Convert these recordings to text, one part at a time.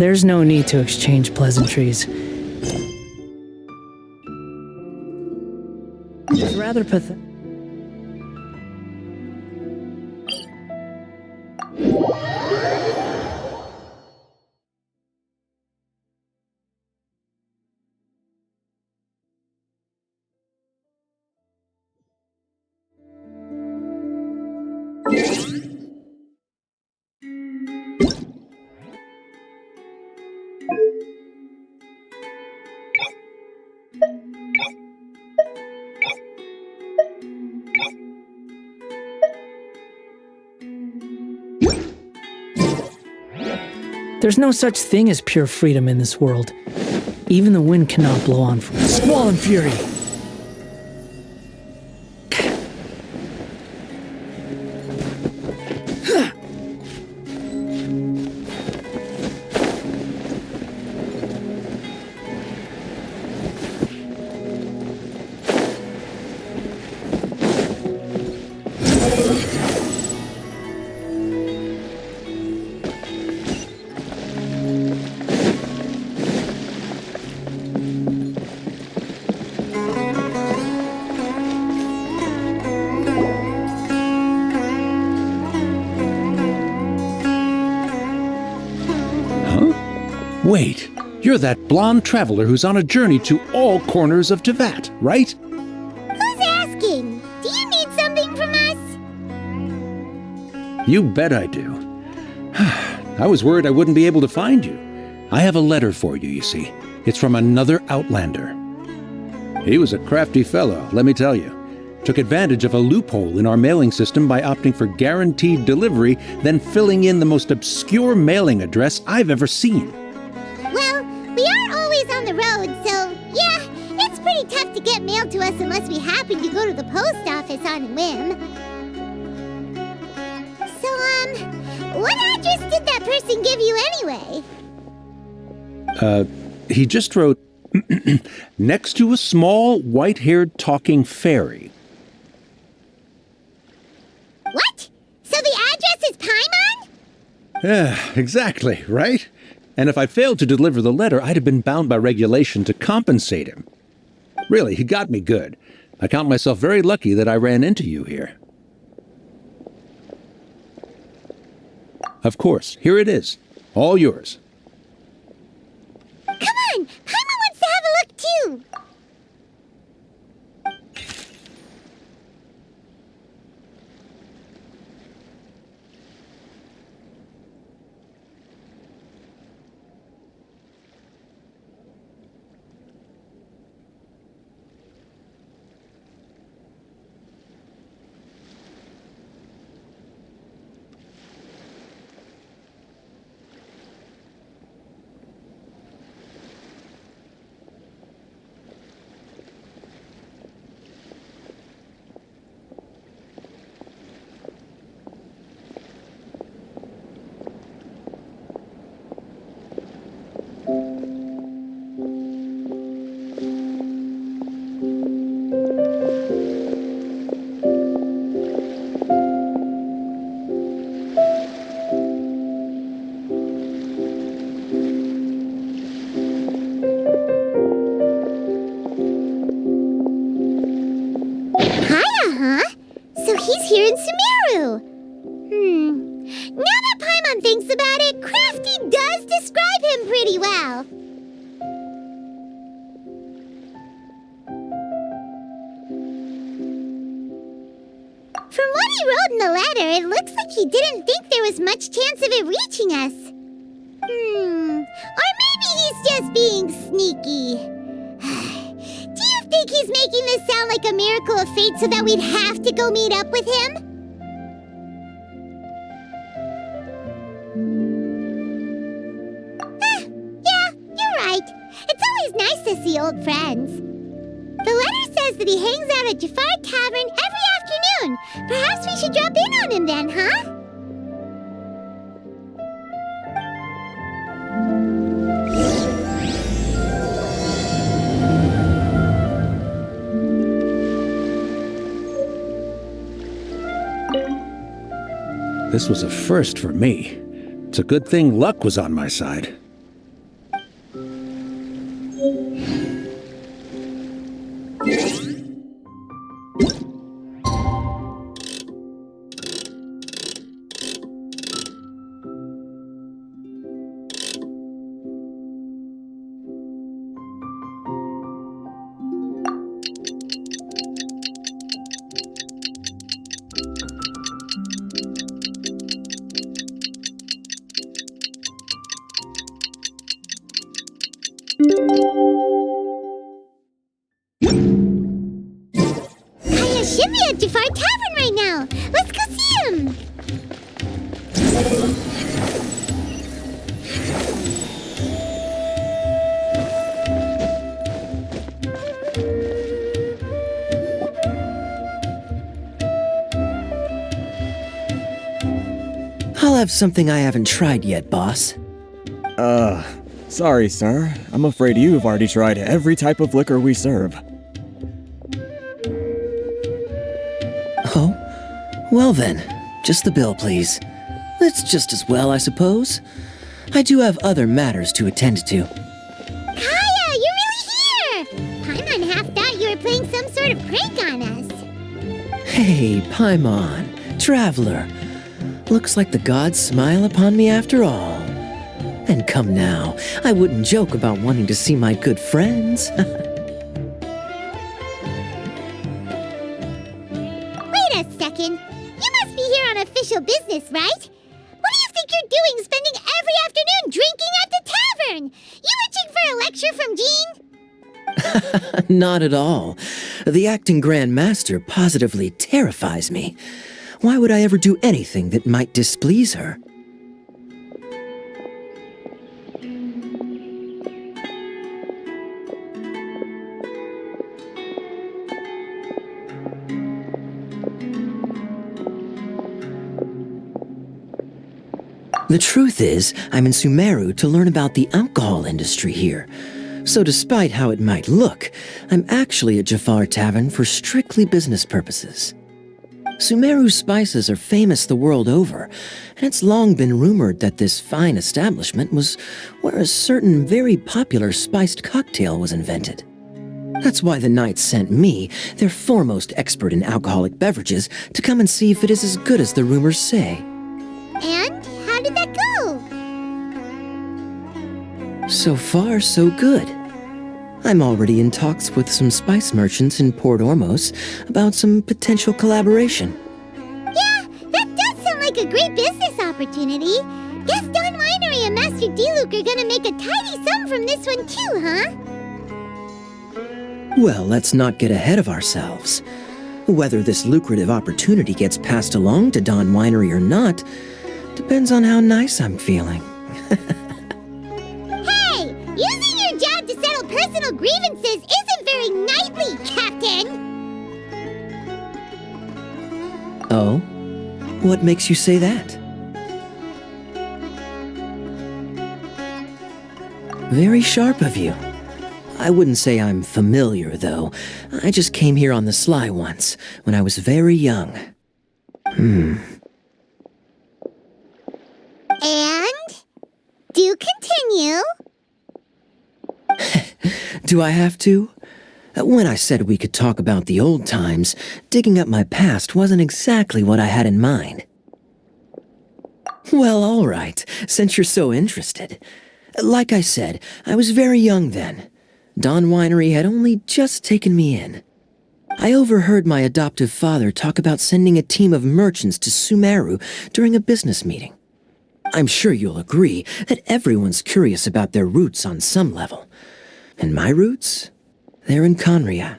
There's no need to exchange pleasantries. It's rather pathetic. There's no such thing as pure freedom in this world. Even the wind cannot blow on from squall and fury. Wait, you're that blonde traveler who's on a journey to all corners of Teyvat, right? Who's asking? Do you need something from us? You bet I do. I was worried I wouldn't be able to find you. I have a letter for you, you see. It's from another Outlander. He was a crafty fellow, let me tell you. Took advantage of a loophole in our mailing system by opting for guaranteed delivery, then filling in the most obscure mailing address I've ever seen. Well, we are always on the road, so yeah, it's pretty tough to get mail to us unless we happen to go to the post office on a whim. So, what address did that person give you anyway? He just wrote, next to a small, white-haired talking fairy. What? So the address is Paimon? Yeah, exactly, right? And if I failed to deliver the letter, I'd have been bound by regulation to compensate him. Really, he got me good. I count myself very lucky that I ran into you here. Of course, here it is. All yours. Come on! Paimon wants to have a look too! Here in Sumeru. Now that Paimon thinks about it, Crafty does describe him pretty well. From what he wrote in the letter, it looks like he didn't think there was much chance of it reaching us. Or maybe he's just being sneaky. Do you think he's making this sound like a miracle of fate so that we'd have to go meet up with him? Yeah, you're right. It's always nice to see old friends. The letter says that he hangs out at Jafar Tavern every afternoon. Perhaps we should drop in on him then, huh? This was a first for me. It's a good thing luck was on my side. I'll have something I haven't tried yet, boss. Sorry, sir. I'm afraid you've already tried every type of liquor we serve. Oh? Well then, just the bill, please. That's just as well, I suppose. I do have other matters to attend to. Kaya, you're really here! Paimon half thought you were playing some sort of prank on us. Hey, Paimon, traveler. Looks like the gods smile upon me after all. And come now, I wouldn't joke about wanting to see my good friends. Wait a second. You must be here on official business, right? What do you think you're doing spending every afternoon drinking at the tavern? You itching for a lecture from Jean? Not at all. The acting Grand Master positively terrifies me. Why would I ever do anything that might displease her? The truth is, I'm in Sumeru to learn about the alcohol industry here. So despite how it might look, I'm actually at Jafar Tavern for strictly business purposes. Sumeru spices are famous the world over, and it's long been rumored that this fine establishment was where a certain very popular spiced cocktail was invented. That's why the Knights sent me, their foremost expert in alcoholic beverages, to come and see if it is as good as the rumors say. And how did that go? So far, so good. I'm already in talks with some spice merchants in Port Ormos about some potential collaboration. Yeah, that does sound like a great business opportunity. Guess Don Winery and Master D-Luke are gonna make a tidy sum from this one too, huh? Well, let's not get ahead of ourselves. Whether this lucrative opportunity gets passed along to Don Winery or not depends on how nice I'm feeling. Hey, using your job to settle personal grievances isn't very knightly, Captain! Oh? What makes you say that? Very sharp of you. I wouldn't say I'm familiar, though. I just came here on the sly once, when I was very young. And? Do continue. Do I have to? When I said we could talk about the old times, digging up my past wasn't exactly what I had in mind. Well, all right, since you're so interested. Like I said, I was very young then. Don Winery had only just taken me in. I overheard my adoptive father talk about sending a team of merchants to Sumeru during a business meeting. I'm sure you'll agree that everyone's curious about their roots on some level. And my roots? They're in Conria,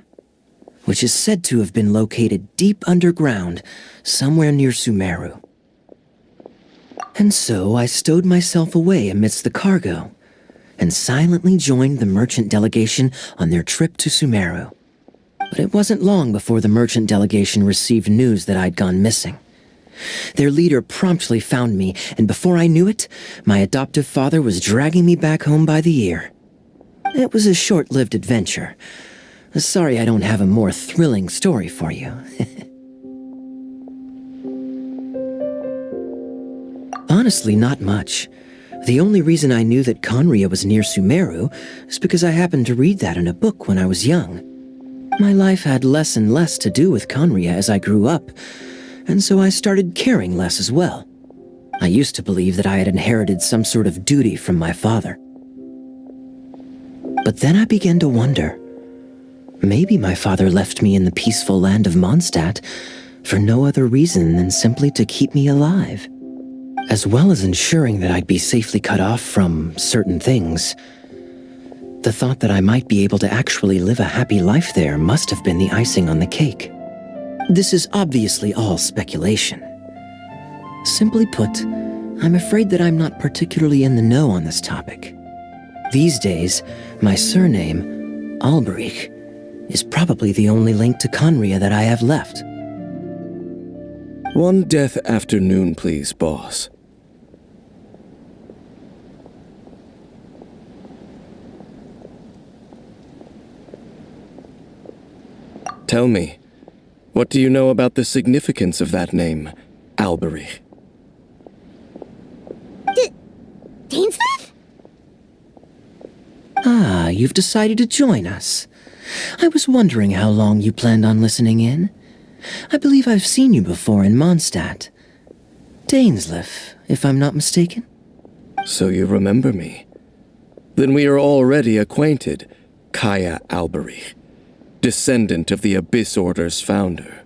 which is said to have been located deep underground, somewhere near Sumeru. And so I stowed myself away amidst the cargo, and silently joined the merchant delegation on their trip to Sumeru. But it wasn't long before the merchant delegation received news that I'd gone missing. Their leader promptly found me, and before I knew it, my adoptive father was dragging me back home by the ear. It was a short-lived adventure. Sorry I don't have a more thrilling story for you. Honestly, not much. The only reason I knew that Conria was near Sumeru is because I happened to read that in a book when I was young. My life had less and less to do with Conria as I grew up, and so I started caring less as well. I used to believe that I had inherited some sort of duty from my father. But then I began to wonder. Maybe my father left me in the peaceful land of Mondstadt for no other reason than simply to keep me alive. As well as ensuring that I'd be safely cut off from certain things. The thought that I might be able to actually live a happy life there must have been the icing on the cake. This is obviously all speculation. Simply put, I'm afraid that I'm not particularly in the know on this topic. These days, my surname, Alberich, is probably the only link to Conria that I have left. One death afternoon, please, boss. Tell me, what do you know about the significance of that name, Alberich? Dainsleif? Ah, you've decided to join us. I was wondering how long you planned on listening in. I believe I've seen you before in Mondstadt. Dainsleif, if I'm not mistaken. So you remember me. Then we are already acquainted, Kaya Alberich, descendant of the Abyss Order's founder.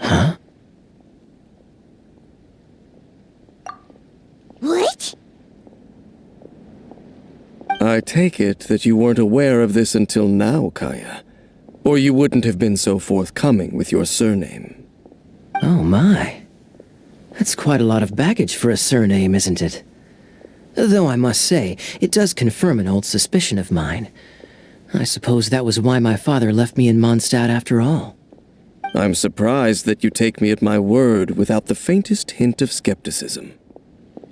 Huh? What? I take it that you weren't aware of this until now, Kaya. Or you wouldn't have been so forthcoming with your surname. Oh my. That's quite a lot of baggage for a surname, isn't it? Though I must say, it does confirm an old suspicion of mine. I suppose that was why my father left me in Mondstadt after all. I'm surprised that you take me at my word without the faintest hint of skepticism.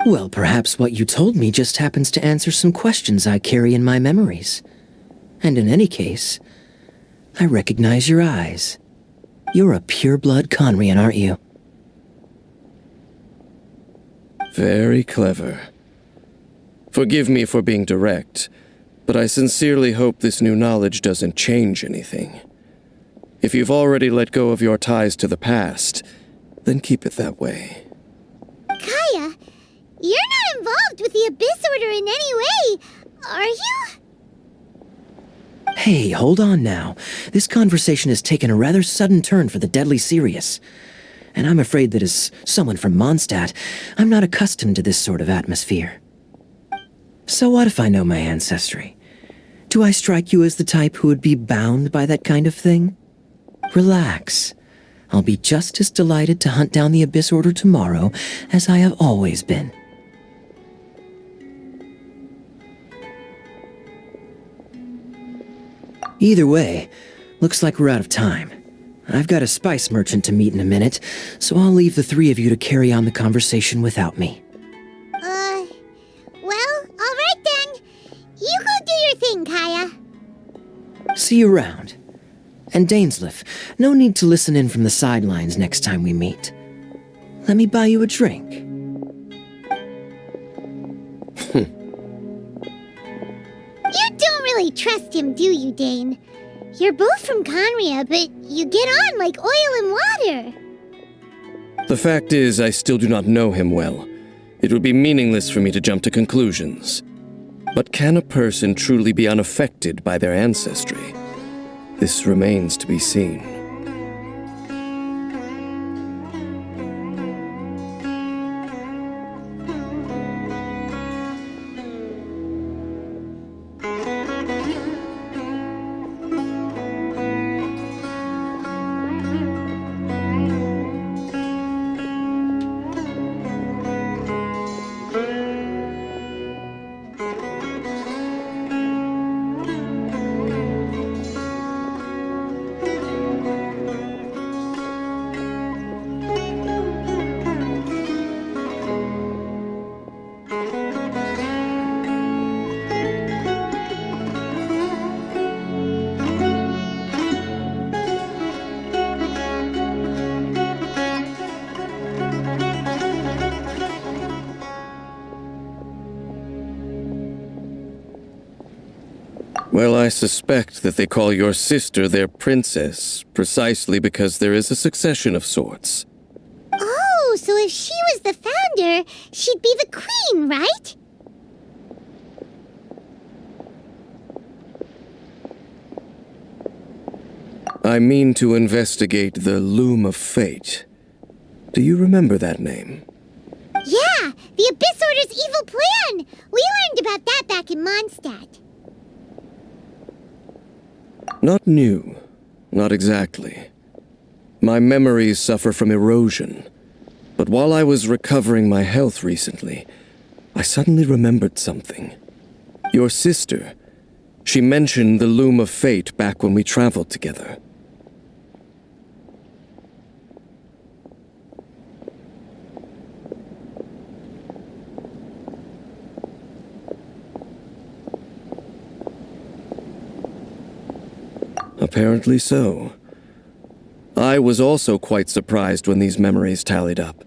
Well, perhaps what you told me just happens to answer some questions I carry in my memories. And in any case, I recognize your eyes. You're a pure-blood Conrian, aren't you? Very clever. Forgive me for being direct, but I sincerely hope this new knowledge doesn't change anything. If you've already let go of your ties to the past, then keep it that way. Kaya, you're not involved with the Abyss Order in any way, are you? Hey, hold on now. This conversation has taken a rather sudden turn for the deadly serious. And I'm afraid that as someone from Mondstadt, I'm not accustomed to this sort of atmosphere. So what if I know my ancestry? Do I strike you as the type who would be bound by that kind of thing? Relax. I'll be just as delighted to hunt down the Abyss Order tomorrow as I have always been. Either way, looks like we're out of time. I've got a spice merchant to meet in a minute, so I'll leave the three of you to carry on the conversation without me. Well, alright then. You go do your thing, Kaya. See you around. And Dainsleif, no need to listen in from the sidelines next time we meet. Let me buy you a drink. You don't really trust him, do you, Dane? You're both from Conria, but you get on like oil and water. The fact is, I still do not know him well. It would be meaningless for me to jump to conclusions. But can a person truly be unaffected by their ancestry? This remains to be seen. Well, I suspect that they call your sister their princess, precisely because there is a succession of sorts. Oh, so if she was the founder, she'd be the queen, right? I mean to investigate the Loom of Fate. Do you remember that name? Yeah, the Abyss Order's evil plan! We learned about that back in Mondstadt. Not new. Not exactly. My memories suffer from erosion. But while I was recovering my health recently, I suddenly remembered something. Your sister. She mentioned the Loom of Fate back when we traveled together. Apparently so. I was also quite surprised when these memories tallied up.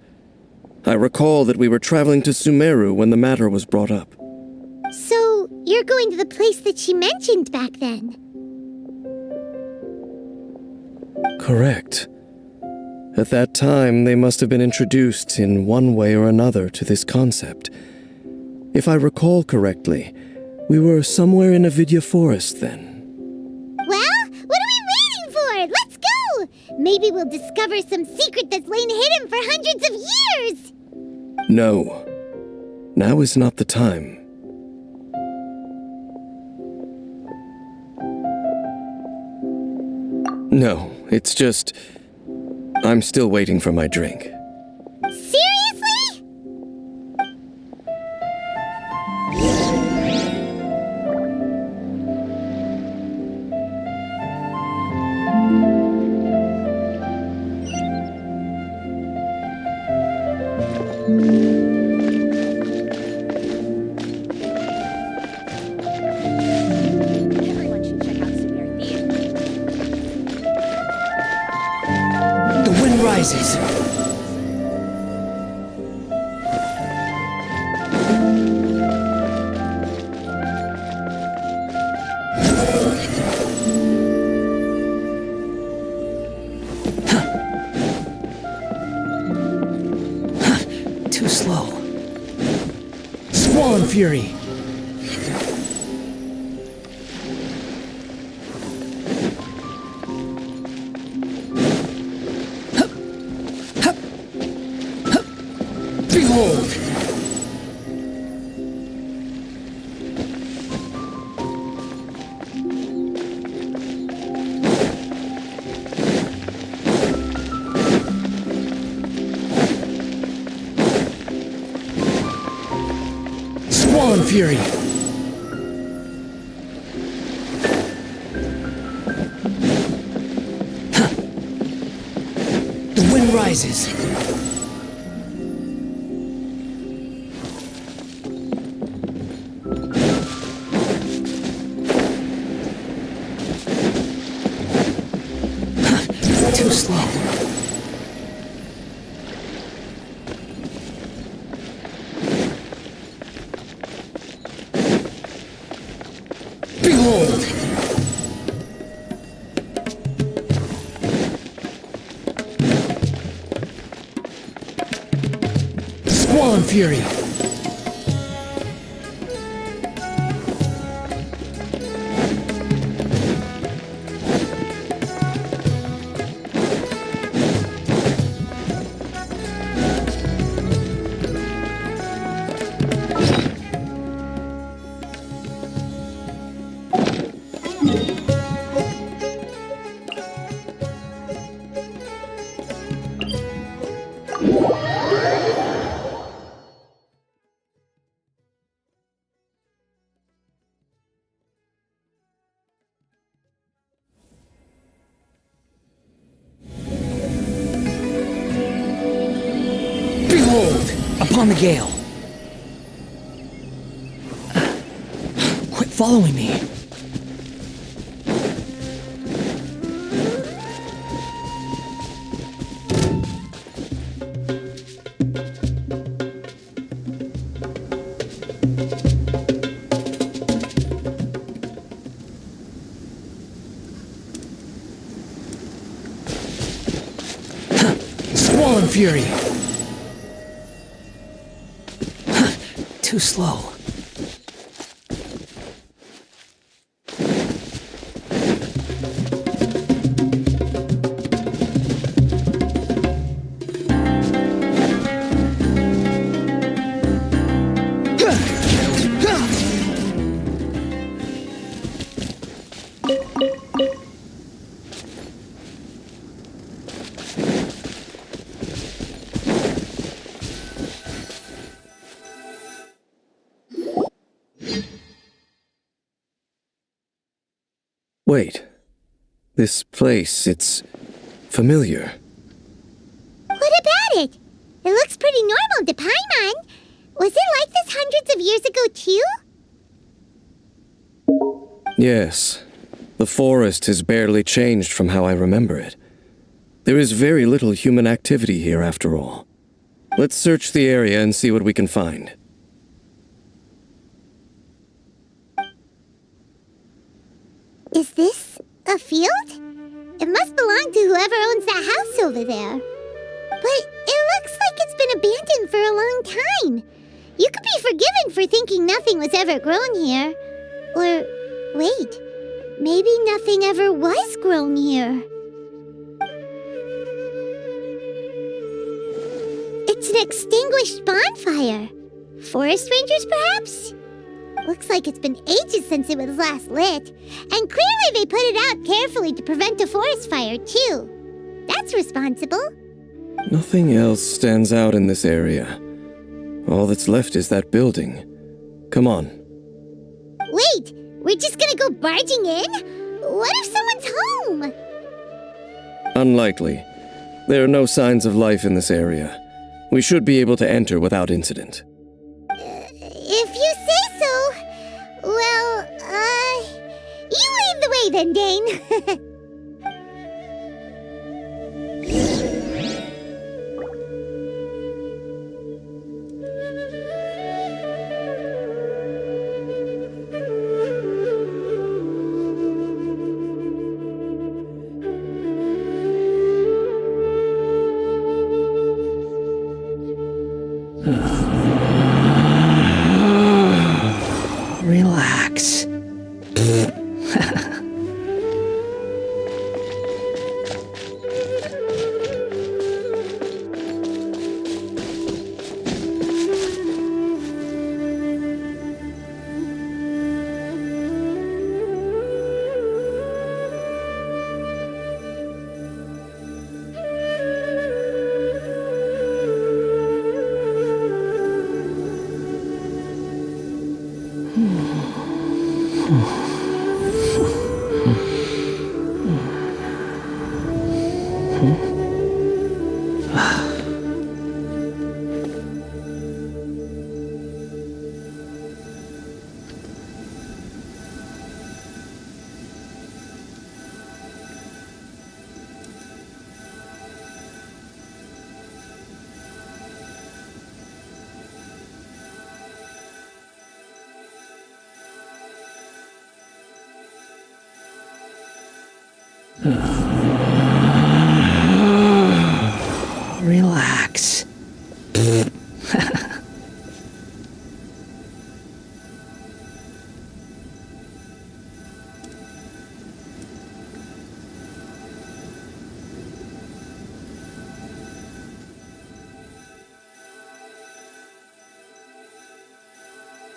I recall that we were traveling to Sumeru when the matter was brought up. So, you're going to the place that she mentioned back then? Correct. At that time, they must have been introduced in one way or another to this concept. If I recall correctly, we were somewhere in Avidya Forest then. Well, what are we waiting for? Let's go! Maybe we'll discover some secret that's lain hidden for hundreds of years! No. Now is not the time. No, it's just... I'm still waiting for my drink. Seriously? Everyone should check out Sumeru Theater. The wind rises. Too slow. Squall and fury. Behold! Squall and fury. The wind rises. Too slow. Behold! Squall and fury. Behold! Upon the gale. Quit following me. Squall and fury. Too slow. Wait. This place, it's familiar. What about it? It looks pretty normal to Paimon. Was it like this hundreds of years ago, too? Yes. The forest has barely changed from how I remember it. There is very little human activity here after all. Let's search the area and see what we can find. Is this a field? It must belong to whoever owns that house over there. But it looks like it's been abandoned for a long time. You could be forgiven for thinking nothing was ever grown here. Or, wait, maybe nothing ever was grown here. It's an extinguished bonfire. Forest rangers, perhaps? Looks like it's been ages since it was last lit. And clearly they put it out carefully to prevent a forest fire, too. That's responsible. Nothing else stands out in this area. All that's left is that building. Come on. Wait, we're just gonna go barging in? What if someone's home? Unlikely. There are no signs of life in this area. We should be able to enter without incident. If you say so. Well, you lead the way then, Dane. Relax. Relax.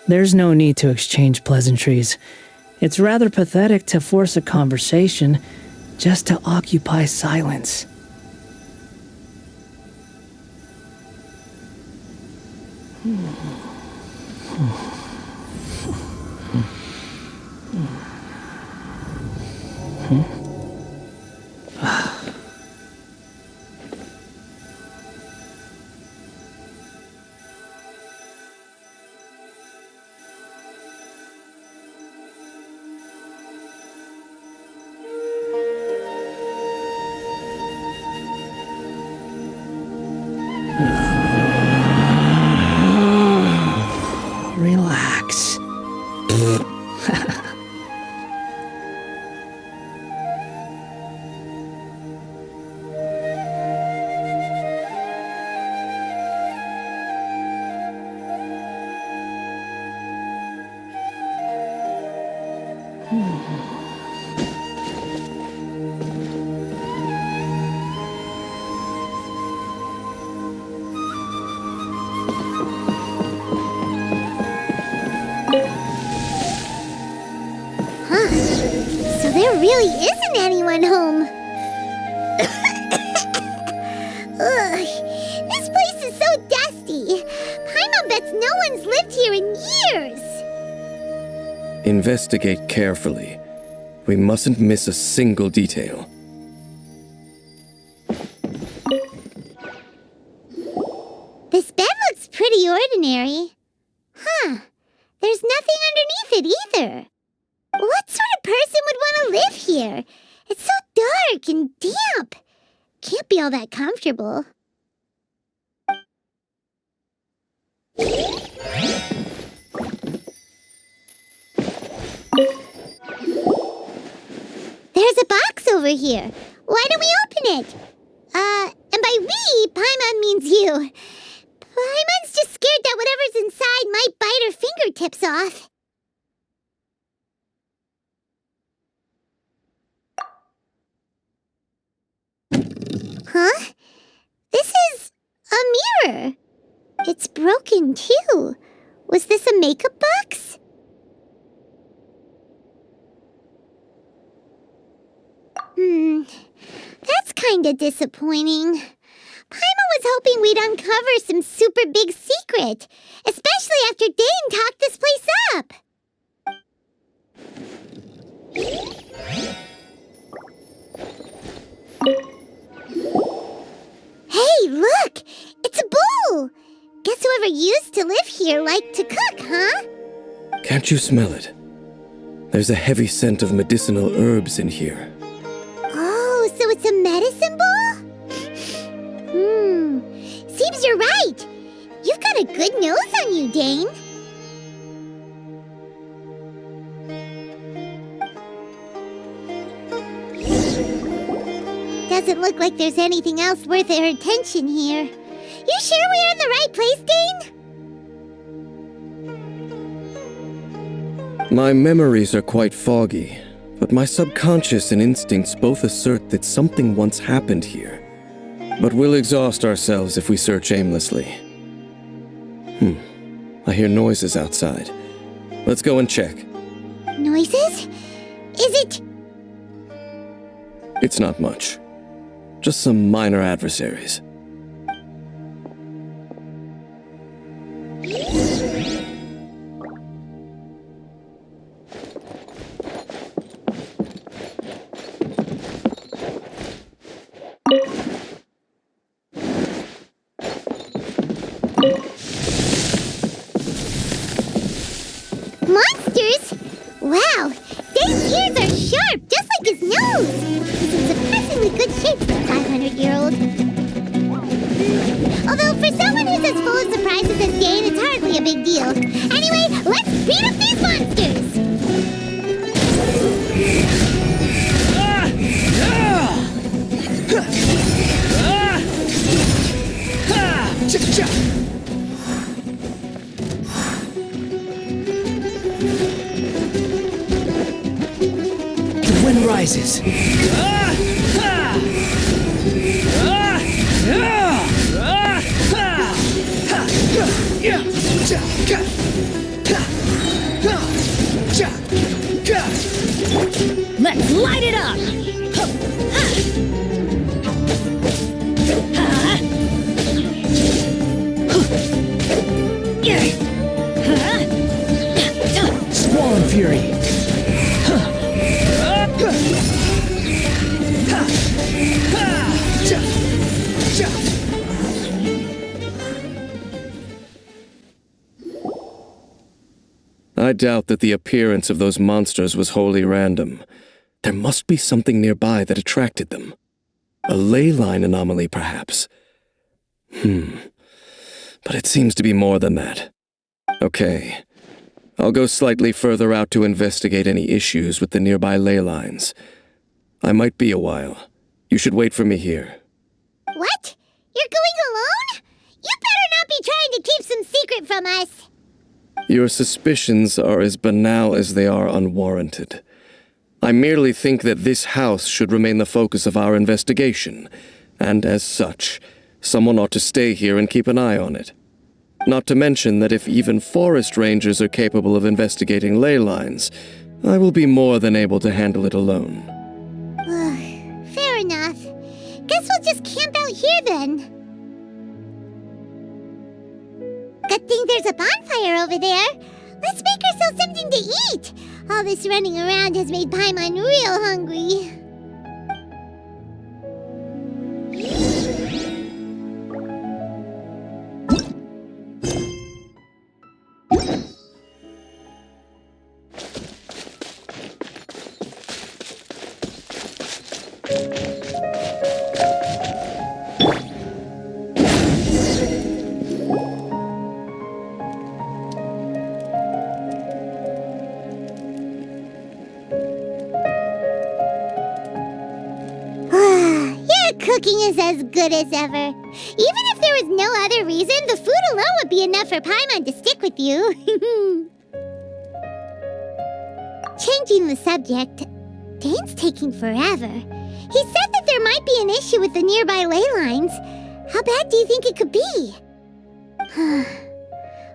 There's no need to exchange pleasantries. It's rather pathetic to force a conversation just to occupy silence. Relax. So there really isn't anyone home. Ugh, this place is so dusty. Paimon bets no one's lived here in years. Investigate carefully. We mustn't miss a single detail. This bed looks pretty ordinary. Huh, there's nothing underneath it either. What sort of person would want to live all that comfortable. There's a box over here. Why don't we open it? And by we, Paimon means you. Paimon's just scared that whatever's inside might bite her fingertips off. Huh? This is a mirror. It's broken, too. Was this a makeup box? That's kinda disappointing. Paimon was hoping we'd uncover some super big secret, especially after Dane talked this place up. Hey, look! It's a bowl! Guess whoever used to live here liked to cook, huh? Can't you smell it? There's a heavy scent of medicinal herbs in here. Oh, so it's a medicine bowl? Seems you're right. You've got a good nose on you, Dane. Doesn't look like there's anything else worth our attention here. You sure we're in the right place, Dane? My memories are quite foggy, but my subconscious and instincts both assert that something once happened here. But we'll exhaust ourselves if we search aimlessly. I hear noises outside. Let's go and check. Noises? Is it... It's not much. Just some minor adversaries. Monsters? Wow, Dane's ears are sharp, just like his nose. He's in surprisingly good shape for a 500-year-old. Although for someone who's as full of surprises as Dane, it's hardly a big deal. Anyway, let's beat up these monsters! The wind rises. Let's light it up! Squall and fury. I doubt that the appearance of those monsters was wholly random. There must be something nearby that attracted them. A ley line anomaly, perhaps. But it seems to be more than that. Okay. I'll go slightly further out to investigate any issues with the nearby ley lines. I might be a while. You should wait for me here. What? You're going alone? You better not be trying to keep some secret from us. Your suspicions are as banal as they are unwarranted. I merely think that this house should remain the focus of our investigation, and as such, someone ought to stay here and keep an eye on it. Not to mention that if even forest rangers are capable of investigating ley lines, I will be more than able to handle it alone. Fair enough. Guess we'll just camp out here then. Good thing there's a bonfire over there. Let's make ourselves something to eat. All this running around has made Paimon real hungry. is as good as ever. Even if there was no other reason, the food alone would be enough for Paimon to stick with you. Changing the subject, Dane's taking forever. He said that there might be an issue with the nearby ley lines. How bad do you think it could be?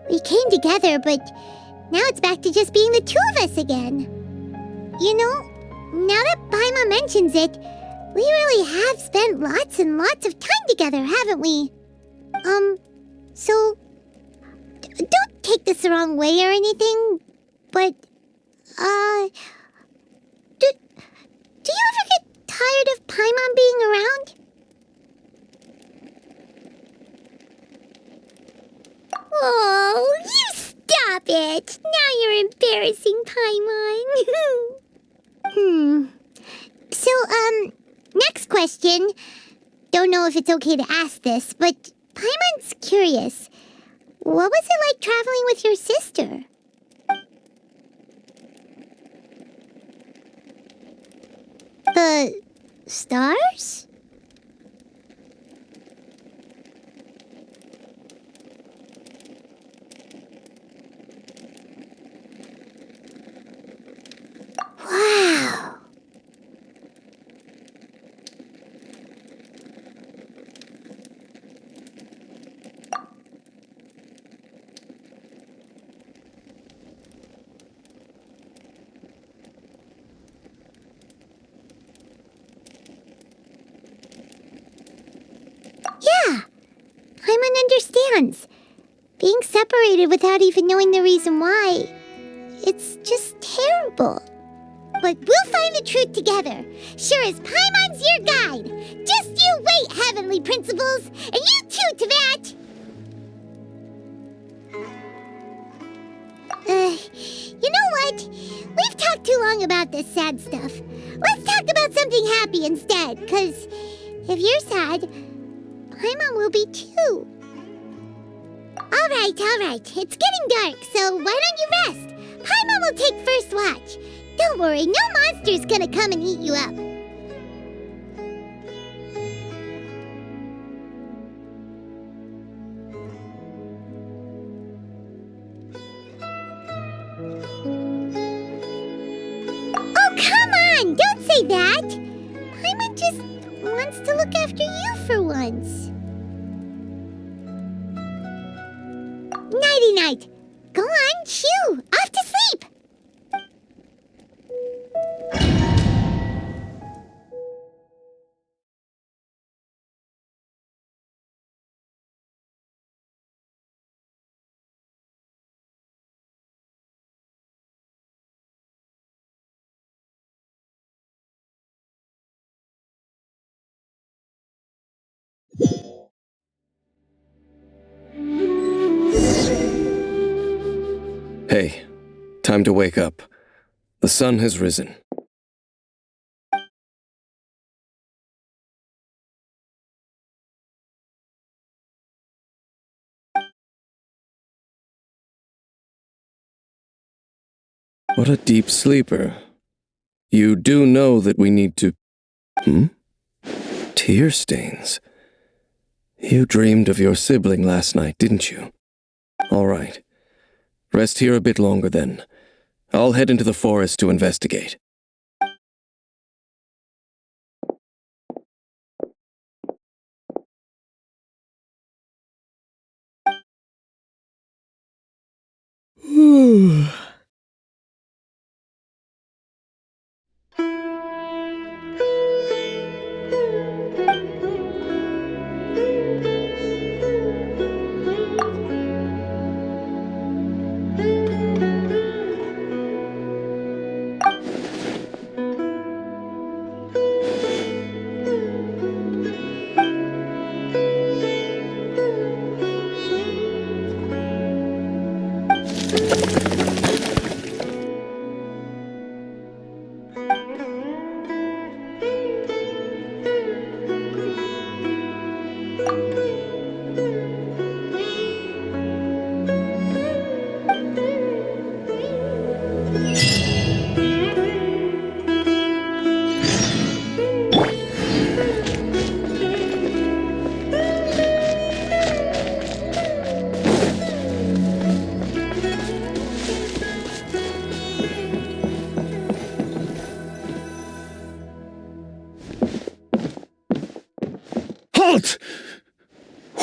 We came together, but now it's back to just being the two of us again. You know, now that Paimon mentions it, we really have spent lots and lots of time together, haven't we? So, don't take this the wrong way or anything, but, do you ever get tired of Paimon being around? Oh, you stop it! Now you're embarrassing Paimon. So, next question. Don't know if it's okay to ask this, but Paimon's curious. What was it like traveling with your sister? Stars? Wow. Yeah, Paimon understands. Being separated without even knowing the reason why, it's just terrible. But we'll find the truth together. Sure as Paimon's your guide. Just you wait, Heavenly Principles, and you too, Teyvat. You know what? We've talked too long about this sad stuff. Let's talk about something happy instead, 'cause if you're sad, Paimon will be too. All right. It's getting dark, so why don't you rest? Paimon will take first watch. Don't worry, no monster's gonna come and eat you up. Oh, come on! Don't say that! Paimon just wants to look after you for once. Nighty-night. Go on, shoo! Off to sleep! Hey, time to wake up. The sun has risen. What a deep sleeper. You do know that we need to... Tear stains. You dreamed of your sibling last night, didn't you? All right. Rest here a bit longer then. I'll head into the forest to investigate.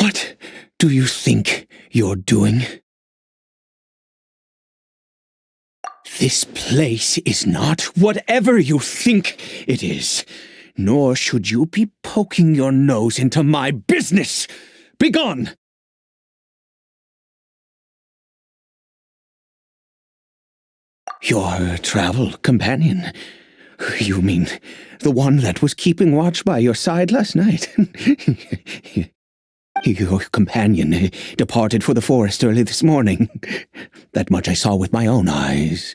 What do you think you're doing? This place is not whatever you think it is, nor should you be poking your nose into my business. Begone! Your travel companion? You mean the one that was keeping watch by your side last night? Your companion departed for the forest early this morning. That much I saw with my own eyes.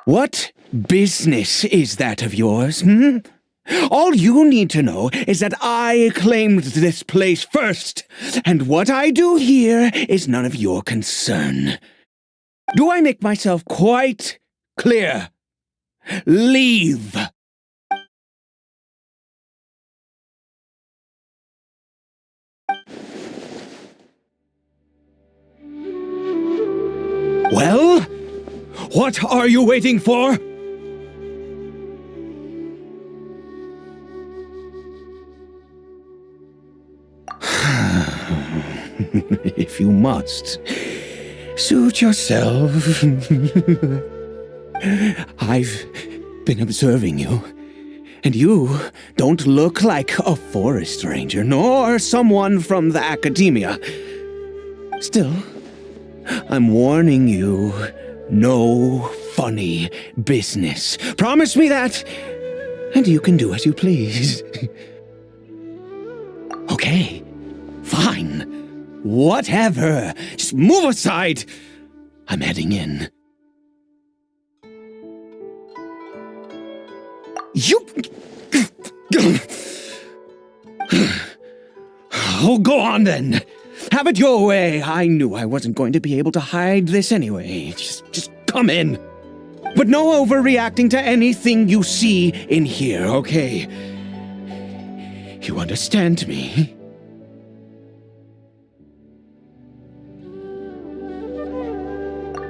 What business is that of yours, hmm? All you need to know is that I claimed this place first, and what I do here is none of your concern. Do I make myself quite clear? Leave! Well, what are you waiting for? If you must, suit yourself. I've been observing you, and you don't look like a forest ranger, nor someone from the academia. Still, I'm warning you, no funny business. Promise me that, and you can do as you please. Okay, fine. Whatever. Just move aside. I'm heading in. You... Oh, go on then. Have it your way. I knew I wasn't going to be able to hide this anyway. Just come in. But no overreacting to anything you see in here, okay? You understand me?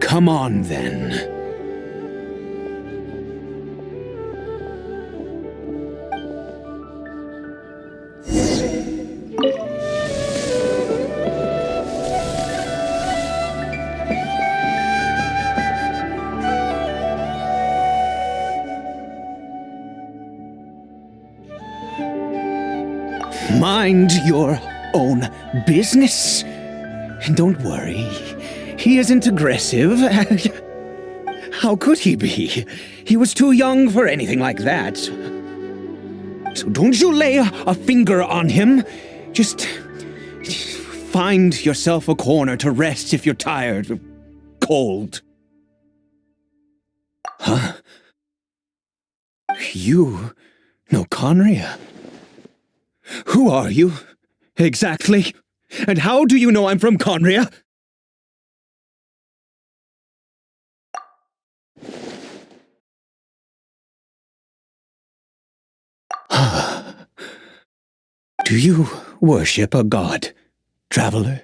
Come on, then. Mind your own business. And don't worry, he isn't aggressive. How could he be? He was too young for anything like that. So don't you lay a finger on him. Just find yourself a corner to rest if you're tired or cold. Huh? You know Conria? Who are you, exactly? And how do you know I'm from Conria? Do you worship a god, traveler?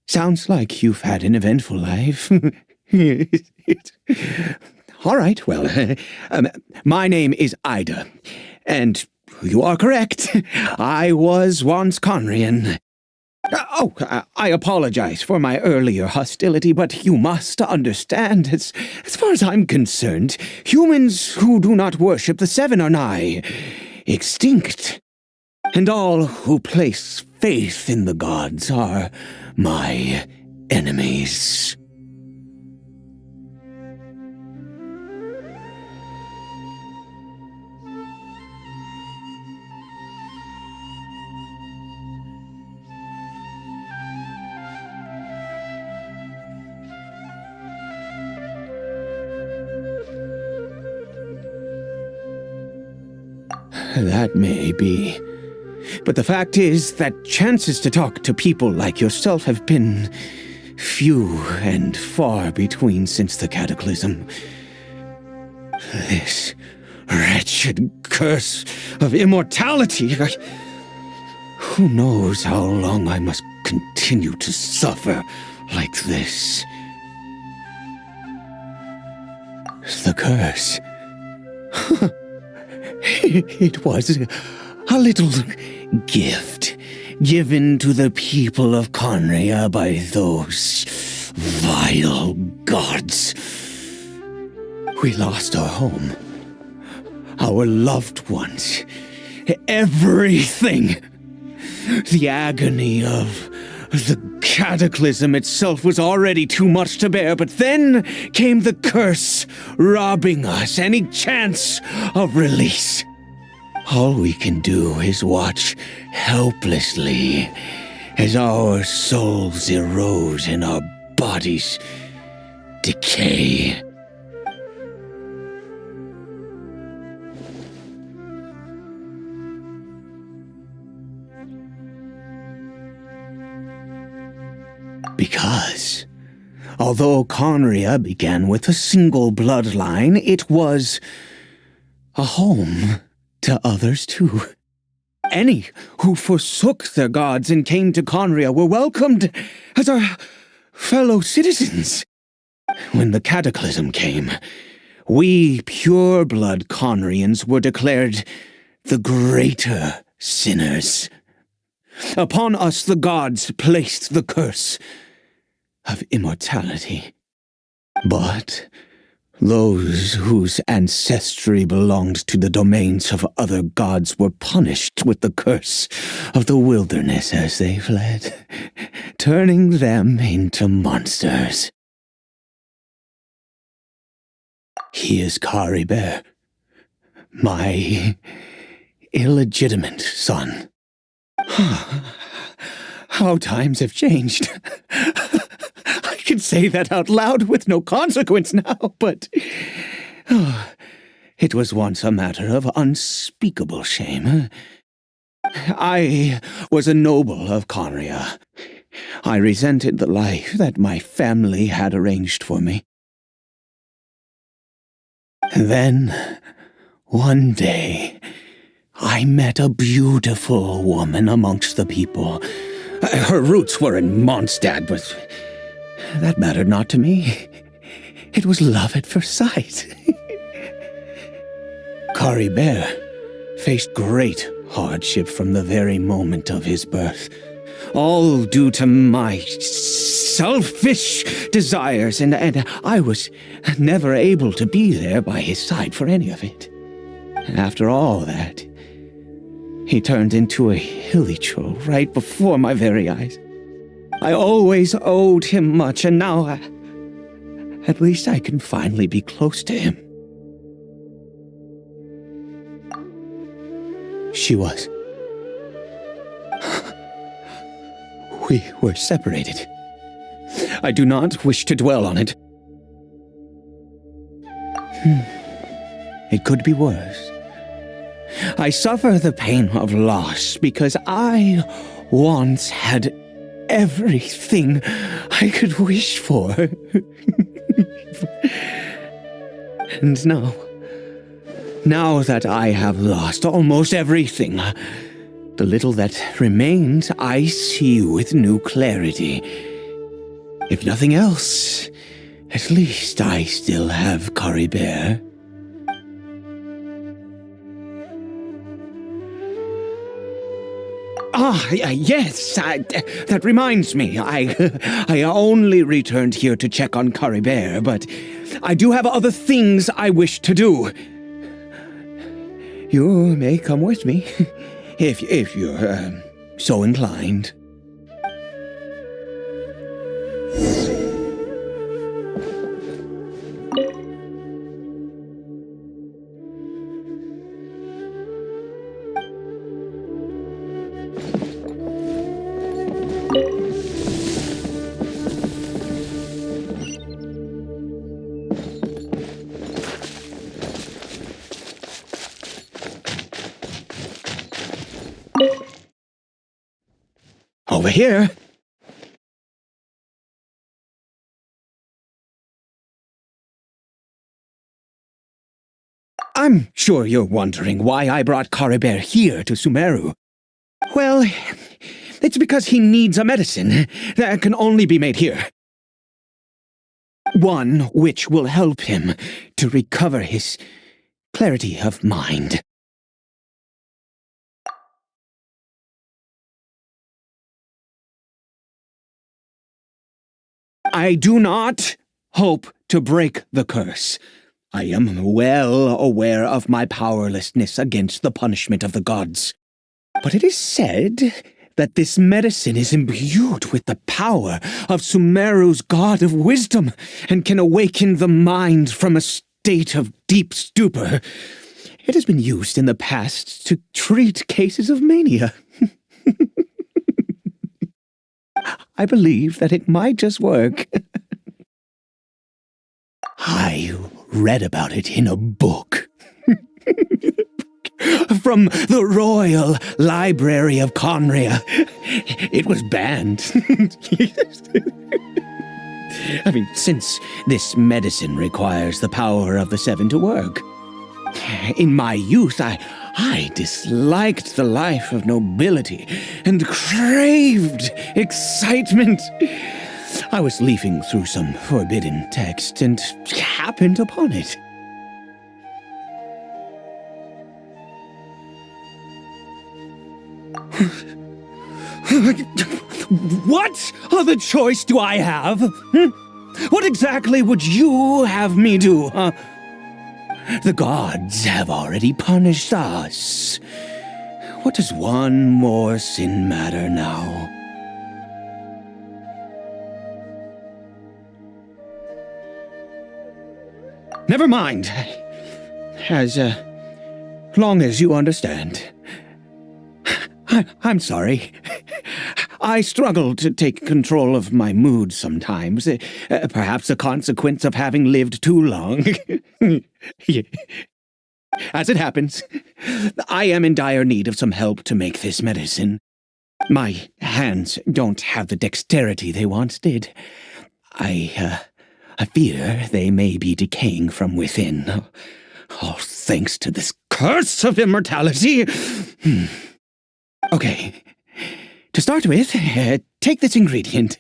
Sounds like you've had an eventful life. All right, well, my name is Ida, and you are correct. I was once Conrian. I apologize for my earlier hostility, but you must understand, as far as I'm concerned, humans who do not worship the Seven are nigh extinct. And all who place faith in the gods are my enemies. That may be. But the fact is that chances to talk to people like yourself have been few and far between since the cataclysm. This wretched curse of immortality. Who knows how long I must continue to suffer like this? The curse. It was a little gift given to the people of Conria by those vile gods. We lost our home, our loved ones, everything. The agony of the cataclysm itself was already too much to bear, but then came the curse, robbing us any chance of release. All we can do is watch helplessly as our souls erode and our bodies decay. Because, although Conria began with a single bloodline, it was a home to others too. Any who forsook their gods and came to Conria were welcomed as our fellow citizens. When the cataclysm came, we pure-blood Conrians were declared the greater sinners. Upon us the gods placed the curse of immortality. But those whose ancestry belonged to the domains of other gods were punished with the curse of the wilderness as they fled, turning them into monsters. He is Caribert, my illegitimate son. How times have changed. I can say that out loud with no consequence now, but it was once a matter of unspeakable shame. I was a noble of Conria. I resented the life that my family had arranged for me. Then, one day, I met a beautiful woman amongst the people. Her roots were in Mondstadt, but that mattered not to me. It was love at first sight. Caribert faced great hardship from the very moment of his birth, all due to my selfish desires, and I was never able to be there by his side for any of it. After all that, he turned into a hilichurl right before my very eyes. I always owed him much, and now at least I can finally be close to him. She was. We were separated. I do not wish to dwell on it. It could be worse. I suffer the pain of loss because I once had everything I could wish for. And now that I have lost almost everything, the little that remains I see with new clarity. If nothing else, at least I still have Caribert. Yes, that reminds me. I only returned here to check on Caribert, but I do have other things I wish to do. You may come with me, if you're so inclined. Over here. I'm sure you're wondering why I brought Caribert here to Sumeru. Well, it's because he needs a medicine that can only be made here. One which will help him to recover his clarity of mind. I do not hope to break the curse. I am well aware of my powerlessness against the punishment of the gods. But it is said that this medicine is imbued with the power of Sumeru's god of wisdom and can awaken the mind from a state of deep stupor. It has been used in the past to treat cases of mania. I believe that it might just work. I read about it in a book. From the Royal Library of Conria. It was banned. I mean, since this medicine requires the power of the seven to work. In my youth, I disliked the life of nobility and craved excitement. I was leafing through some forbidden text and happened upon it. What other choice do I have? What exactly would you have me do? The gods have already punished us. What does one more sin matter now? Never mind. As long as you understand. I'm sorry. I struggle to take control of my mood sometimes. Perhaps a consequence of having lived too long. As it happens, I am in dire need of some help to make this medicine. My hands don't have the dexterity they once did. I fear they may be decaying from within. All thanks to this curse of immortality. Okay. To start with, take this ingredient.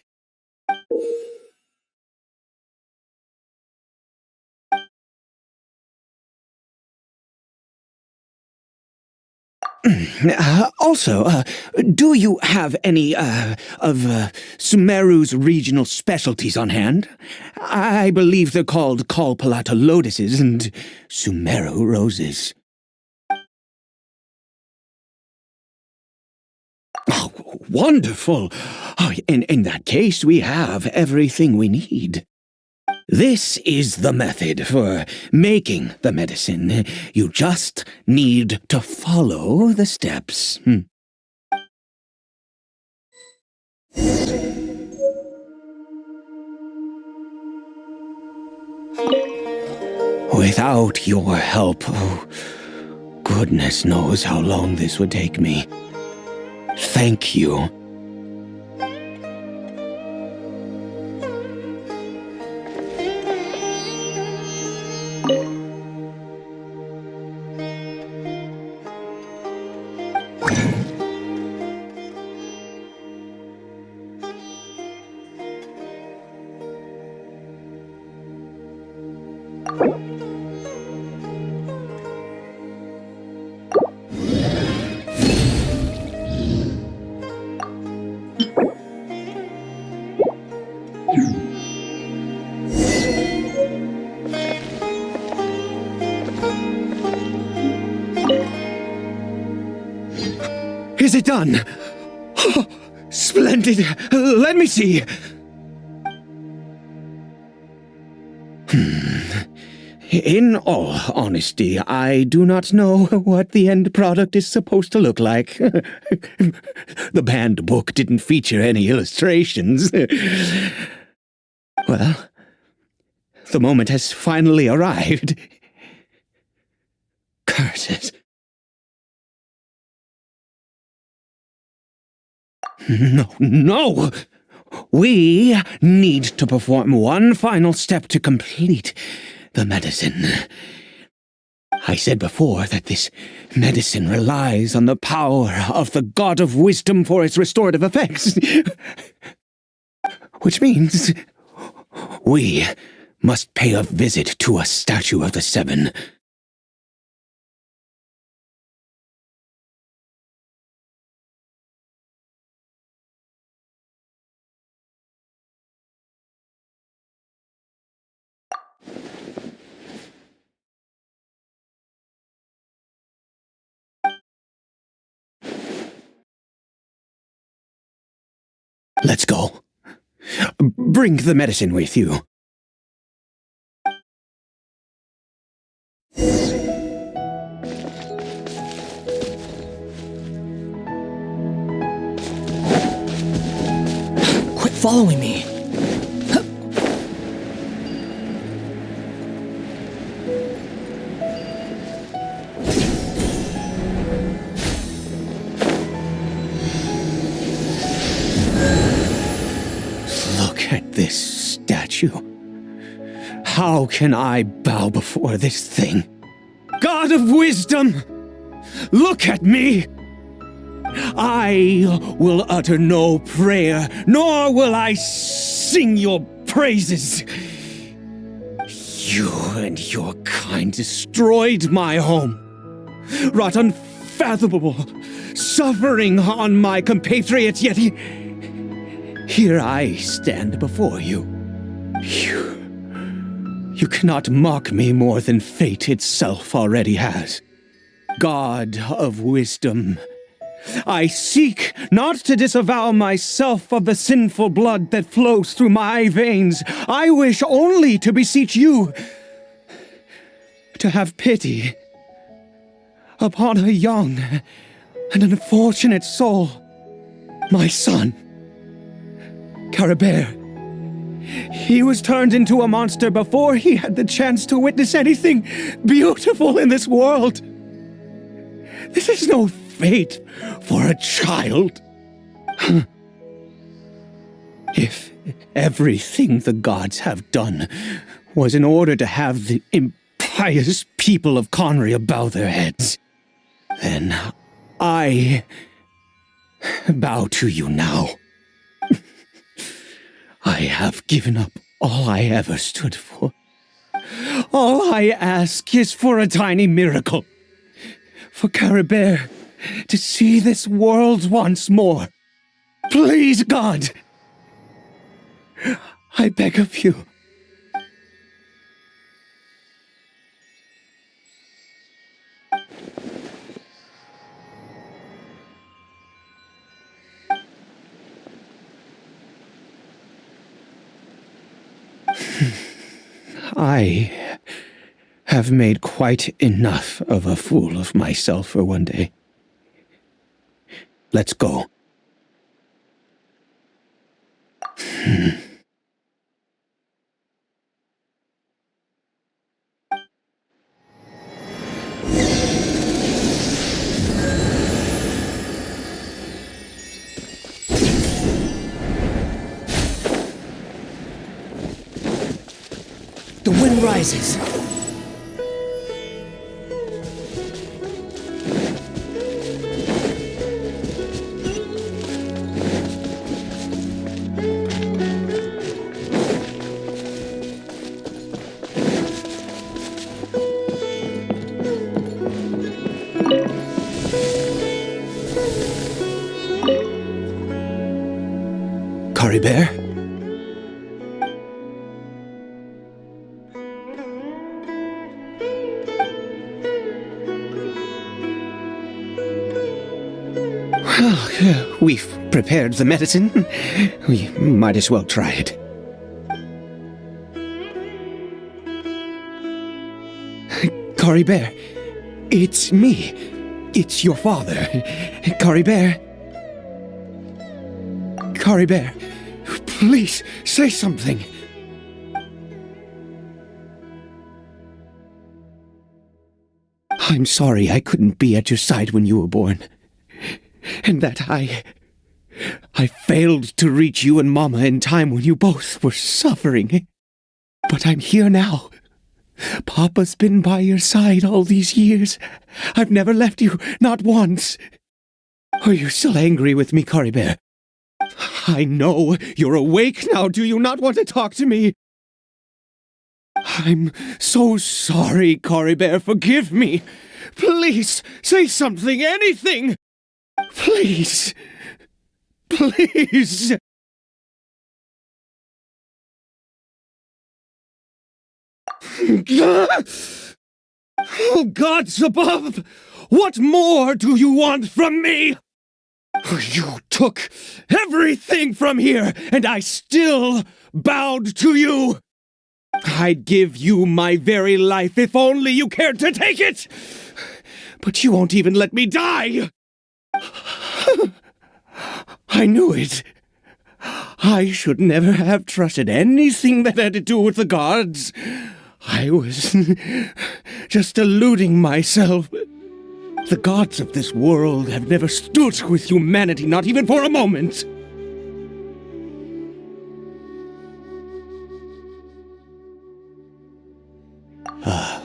Also, do you have any, of Sumeru's regional specialties on hand? I believe they're called Kalpalata lotuses and Sumeru roses. Oh, wonderful! Oh, in that case, we have everything we need. This is the method for making the medicine. You just need to follow the steps. Without your help, oh, goodness knows how long this would take me. Thank you. Is it done? Oh, splendid. Let me see. In all honesty, I do not know what the end product is supposed to look like. The banned book didn't feature any illustrations. Well, the moment has finally arrived. Curses. No, no! We need to perform one final step to complete the medicine. I said before that this medicine relies on the power of the God of Wisdom for its restorative effects. Which means we must pay a visit to a statue of the Seven. Let's go. Bring the medicine with you. Quit following me. Look at this statue. How can I bow before this thing? God of Wisdom! Look at me! I will utter no prayer, nor will I sing your praises. You and your kind destroyed my home, wrought unfathomable suffering on my compatriots, yet here I stand before you. You cannot mock me more than fate itself already has. God of Wisdom, I seek not to disavow myself of the sinful blood that flows through my veins. I wish only to beseech you to have pity upon a young and unfortunate soul, my son, Caribert. He was turned into a monster before he had the chance to witness anything beautiful in this world. This is no fate for a child. If everything the gods have done was in order to have the impious people of Conria bow their heads, then I bow to you now. I have given up all I ever stood for. All I ask is for a tiny miracle. For Caribert to see this world once more. Please, God! I beg of you. I have made quite enough of a fool of myself for one day. Let's go. The wind rises. Caribert? Well, we've prepared the medicine. We might as well try it. Caribert, it's me. It's your father. Caribert. Caribert, please say something. I'm sorry I couldn't be at your side when you were born. And that I failed to reach you and Mama in time when you both were suffering. But I'm here now. Papa's been by your side all these years. I've never left you, not once. Are you still angry with me, Caribert? I know you're awake now. Do you not want to talk to me? I'm so sorry, Caribert. Forgive me. Please, say something, anything. Please. Please. Oh, gods above! What more do you want from me? You took everything from here, and I still bowed to you. I'd give you my very life if only you cared to take it. But you won't even let me die. I knew it. I should never have trusted anything that had to do with the gods. I was just deluding myself. The gods of this world have never stood with humanity, not even for a moment.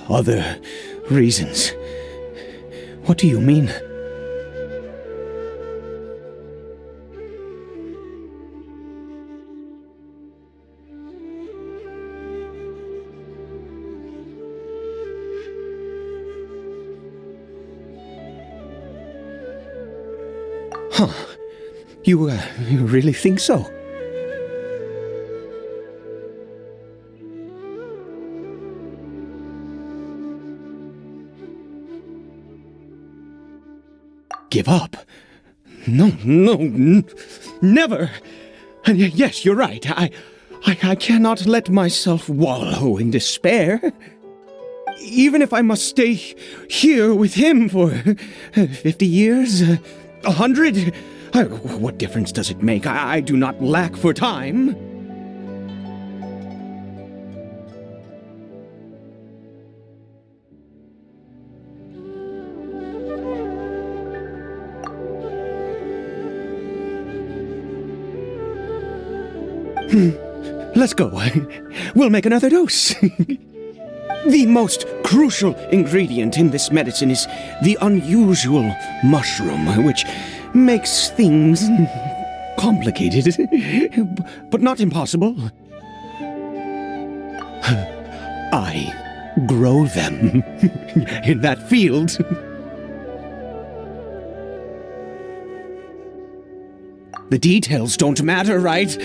Other reasons. What do you mean? Huh. You really think so? Give up? No, never. And yes, you're right. I cannot let myself wallow in despair. Even if I must stay here with him for 50 years, 100, what difference does it make? I do not lack for time. Let's go. We'll make another dose. The most crucial ingredient in this medicine is the unusual mushroom, which makes things complicated, but not impossible. I grow them in that field. The details don't matter, right?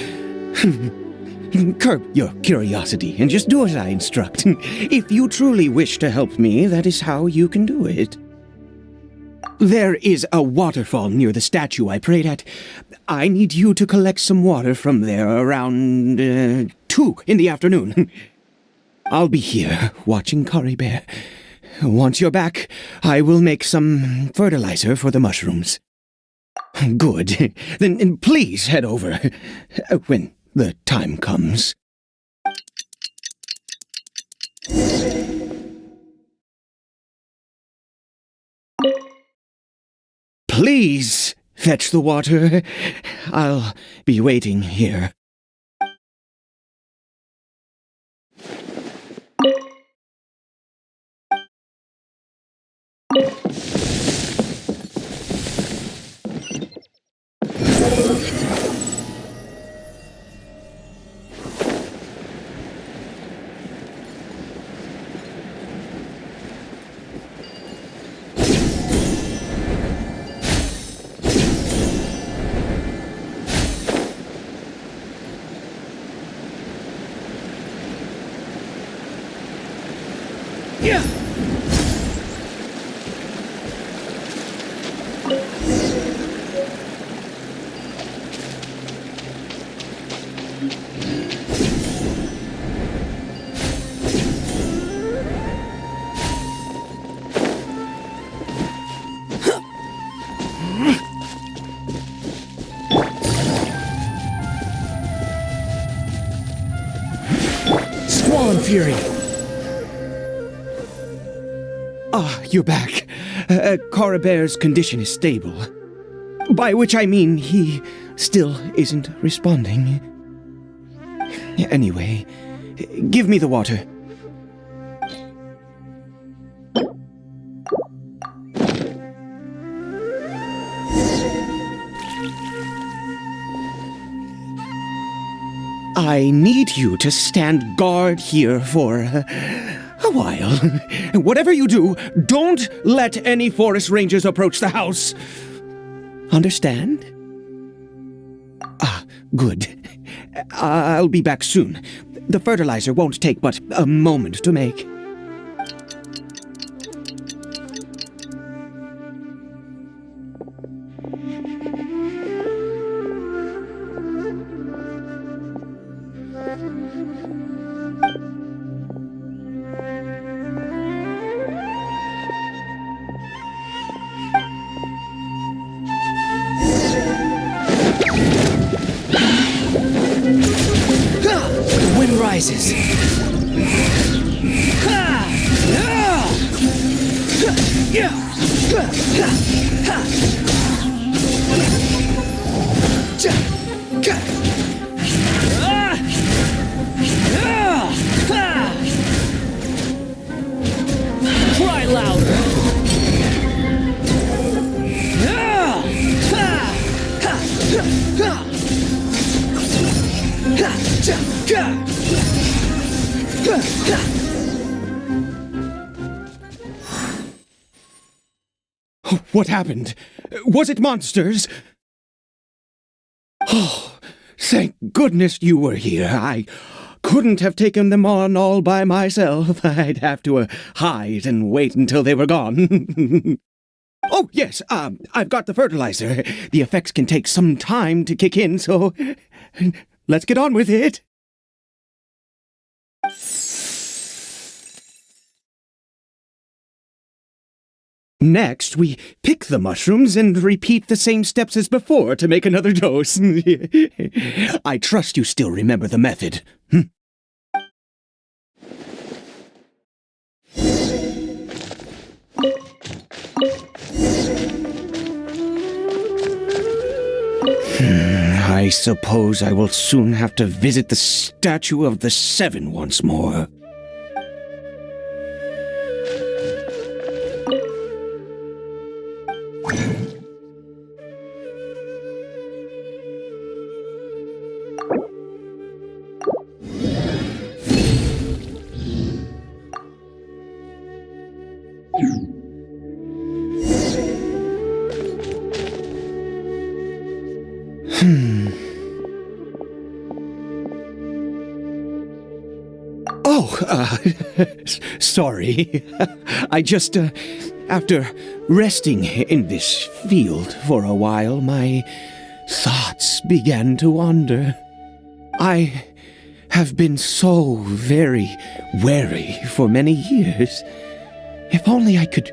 Curb your curiosity and just do as I instruct. If you truly wish to help me, that is how you can do it. There is a waterfall near the statue I prayed at. I need you to collect some water from there around 2 in the afternoon. I'll be here watching Caribert. Once you're back, I will make some fertilizer for the mushrooms. Good. Then please head over when the time comes. Please fetch the water. I'll be waiting here. Squall Fury! Ah, you're back. Caribert's condition is stable. By which I mean he still isn't responding. Anyway, give me the water. I need you to stand guard here for a while. Whatever you do, don't let any forest rangers approach the house. Understand? Ah, good. I'll be back soon. The fertilizer won't take but a moment to make. The wind rises. Cry louder! What happened? Was it monsters? Oh, thank goodness you were here. I couldn't have taken them on all by myself. I'd have to hide and wait until they were gone. Oh, yes, I've got the fertilizer. The effects can take some time to kick in, so let's get on with it. Next, we pick the mushrooms and repeat the same steps as before to make another dose. I trust you still remember the method. I suppose I will soon have to visit the statue of the Seven once more. Oh, sorry. I just, after resting in this field for a while, my thoughts began to wander. I have been so very wary for many years. If only I could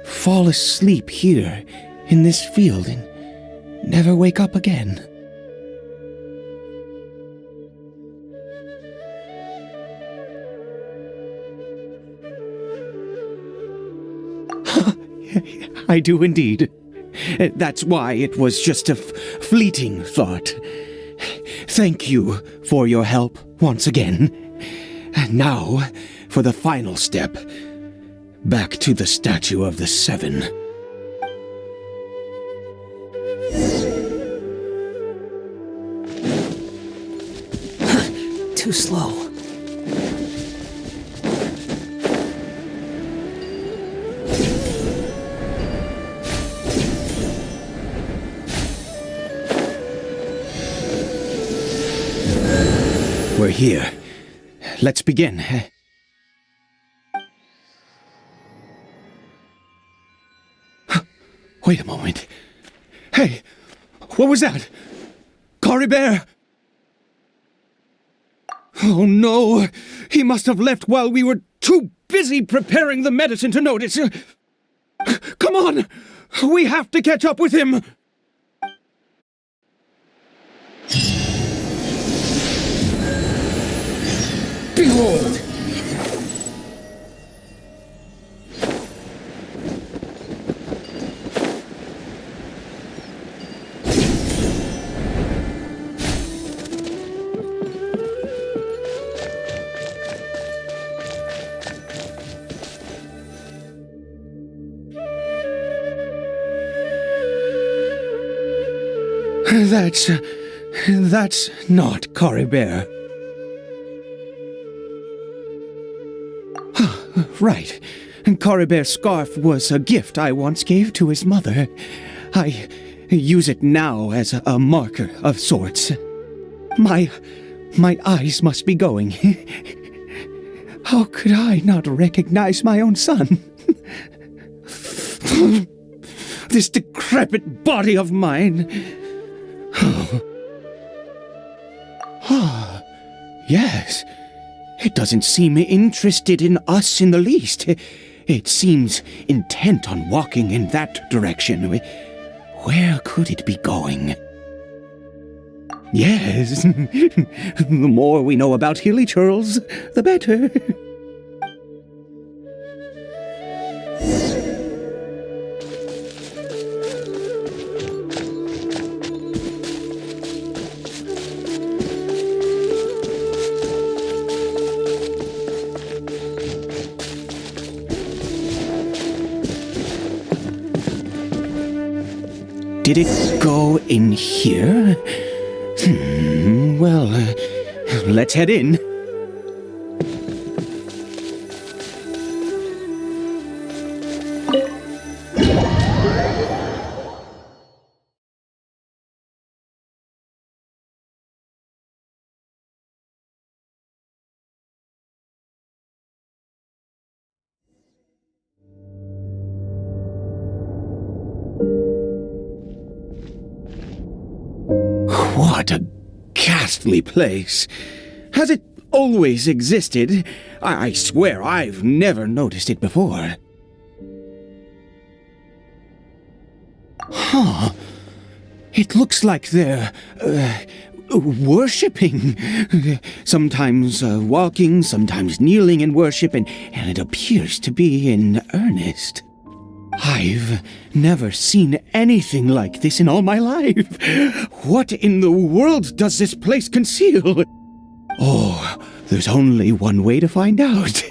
fall asleep here in this field and never wake up again. I do indeed. That's why it was just a fleeting thought. Thank you for your help once again. And now, for the final step. Back to the statue of the Seven. Too slow. We're here. Let's begin. Wait a moment. Hey, what was that? Caribert! Oh no! He must have left while we were too busy preparing the medicine to notice. Come on! We have to catch up with him! Behold! That's not Caribert. Right. Caribert's scarf was a gift I once gave to his mother. I use it now as a marker of sorts. My eyes must be going. How could I not recognize my own son? This decrepit body of mine. Yes. It doesn't seem interested in us in the least. It seems intent on walking in that direction. Where could it be going? Yes. The more we know about Hilly Churls, the better. Did it go in here? Well, let's head in. What a ghastly place. Has it always existed? I swear I've never noticed it before. Huh. It looks like they're, worshipping. Sometimes walking, sometimes kneeling in worship, and it appears to be in earnest. I've never seen anything like this in all my life. What in the world does this place conceal? Oh, there's only one way to find out.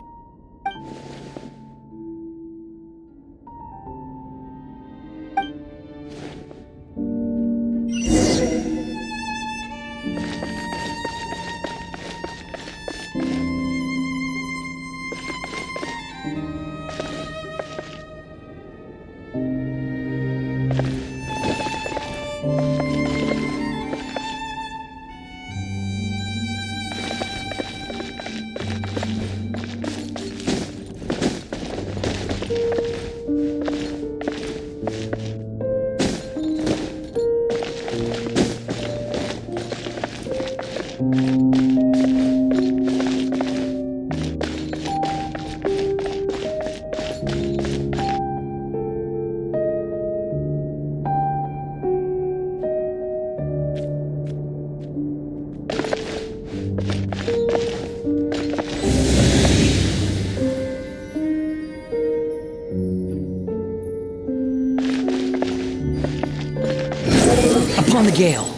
Upon the gale.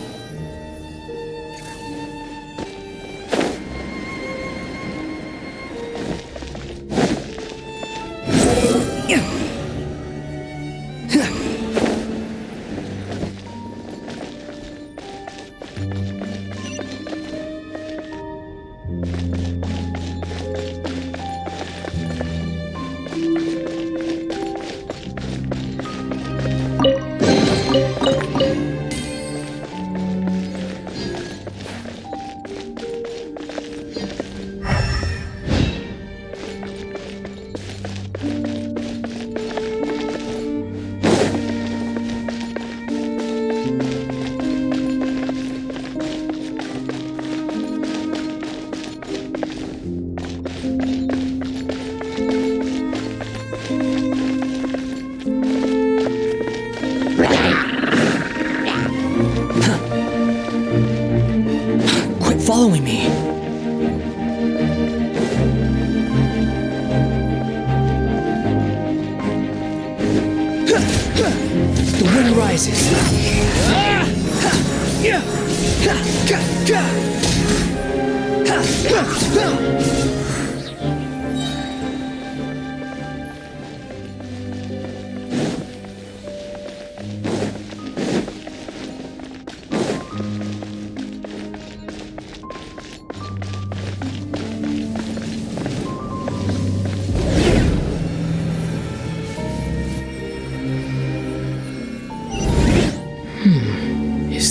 Following me. The wind rises.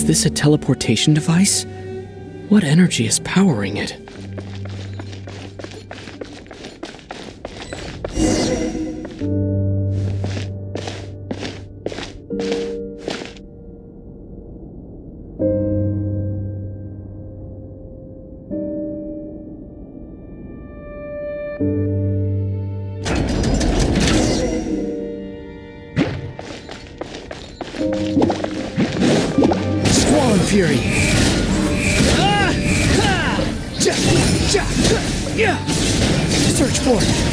this a teleportation device? What energy is powering it? Squall Fury! Search for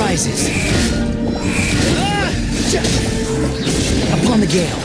rises. Upon the gale.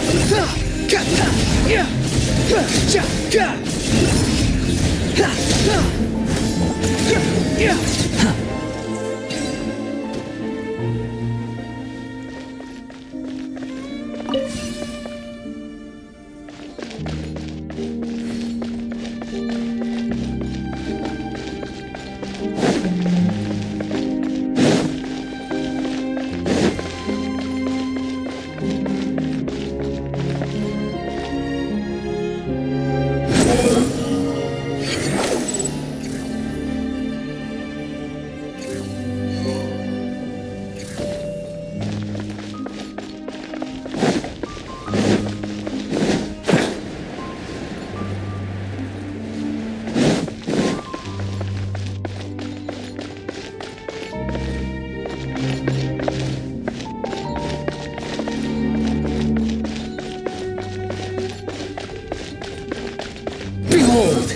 Behold!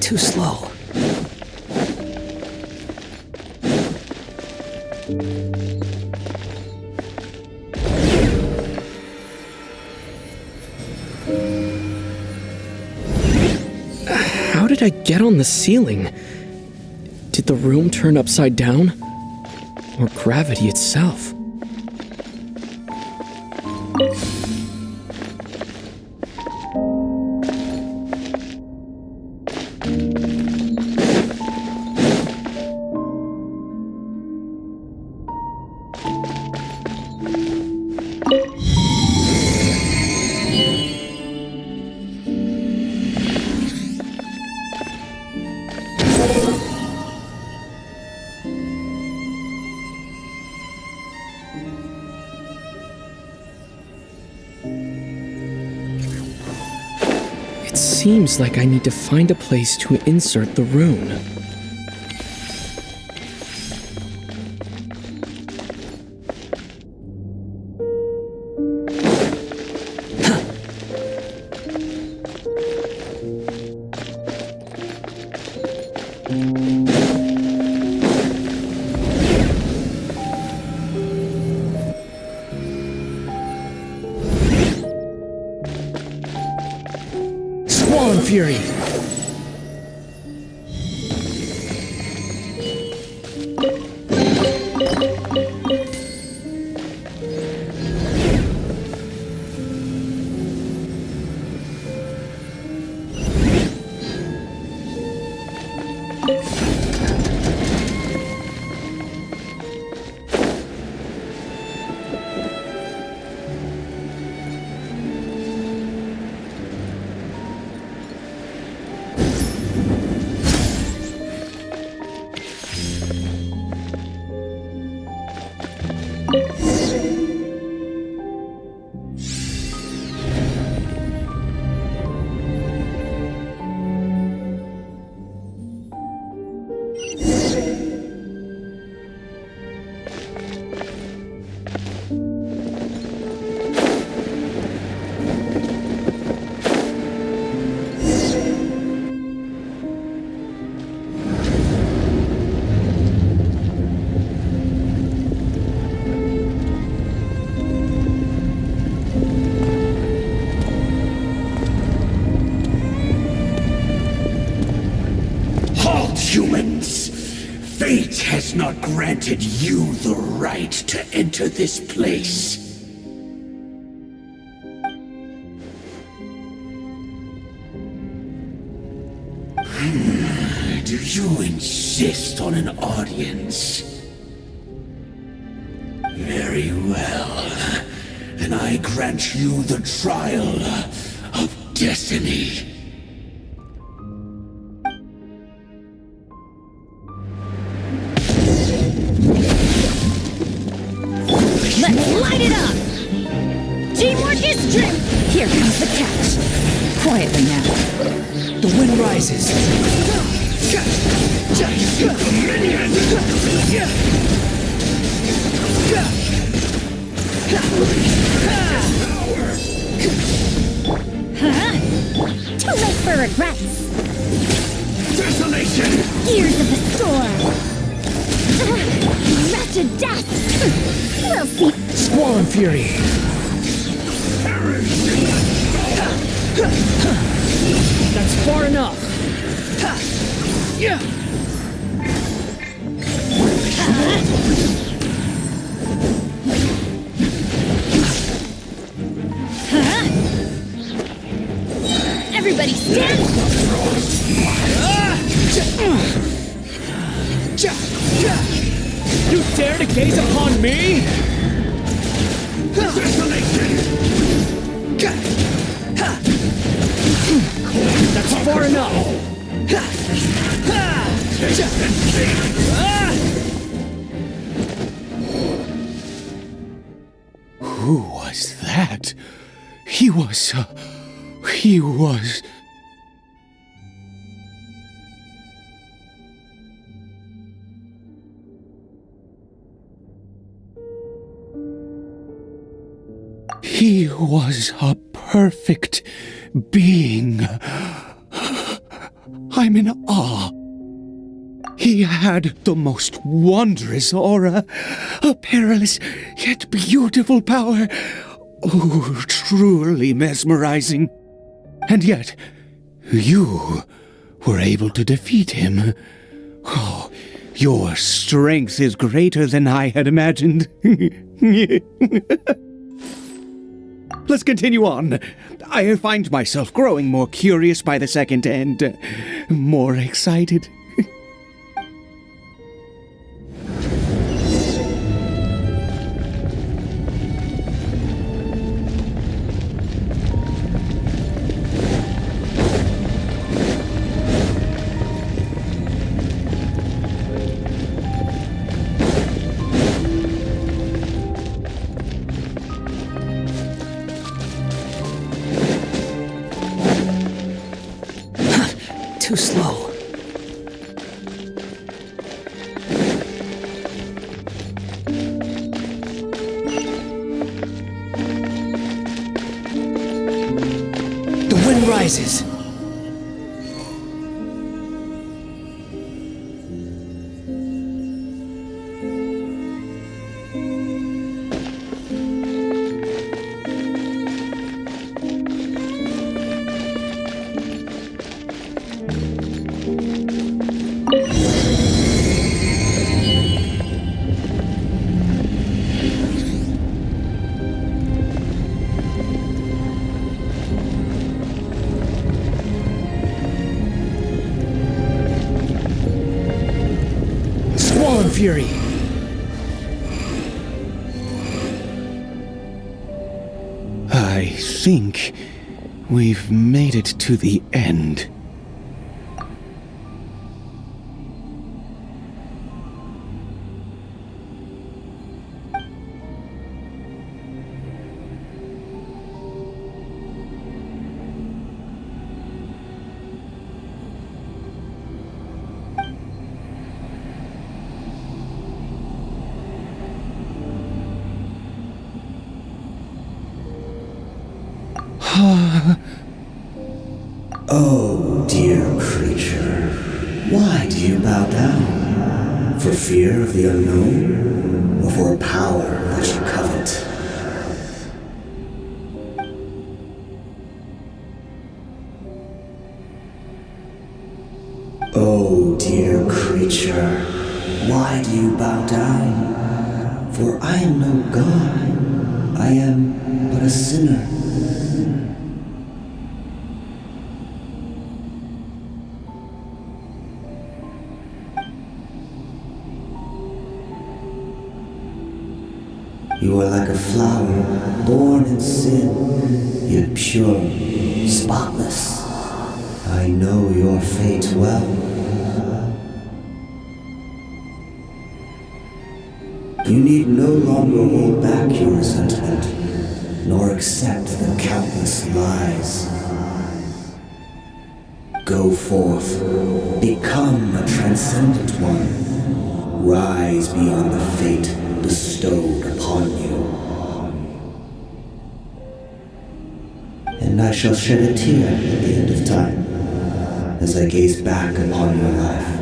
Too slow. How did I get on the ceiling? Did the room turn upside down? Or gravity itself? seems like I need to find a place to insert the rune. Squall Fury! Humans, fate has not granted you the right to enter this place. Do you insist on an audience? Very well. Then I grant you the trial of destiny. Let's light it up! Teamwork is strength! Here comes the catch. Quietly now. The wind rises. Too late for regrets. Desolation! Gears of the storm. Wretched death. We'll see. Squall and Fury. That's far enough. Everybody stand! You dare to gaze upon me? That's far enough. Who was that? He was... He was a perfect being. I'm in awe. He had the most wondrous aura, a perilous yet beautiful power. Oh, truly mesmerizing. And yet, you were able to defeat him. Oh, your strength is greater than I had imagined. Let's continue on. I find myself growing more curious by the second and more excited. too slow. The wind rises. Fury. I think we've made it to the end. Oh, dear creature, why do you bow down? For fear of the unknown, or for a power that you covet? Oh, dear creature, why do you bow down? For I am no god, I am but a sinner. You are like a flower, born in sin, yet pure, spotless. I know your fate well. You need no longer hold back your resentment, nor accept the countless lies. Go forth, become a transcendent one, rise beyond the fate bestowed upon you. And I shall shed a tear at the end of time, as I gaze back upon your life.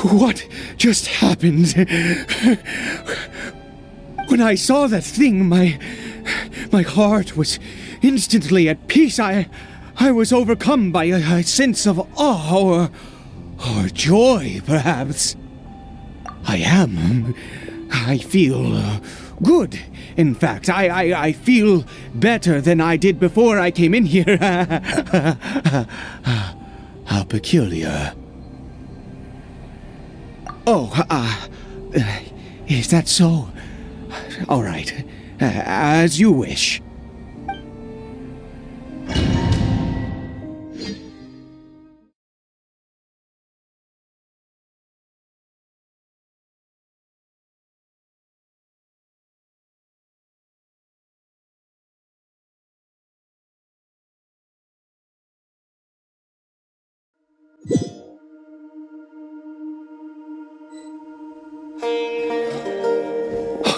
What just happened? When I saw that thing, my heart was instantly at peace. I was overcome by a sense of awe or joy, perhaps. I feel good. In fact, I feel better than I did before I came in here. How peculiar. Oh, is that so? All right, as you wish.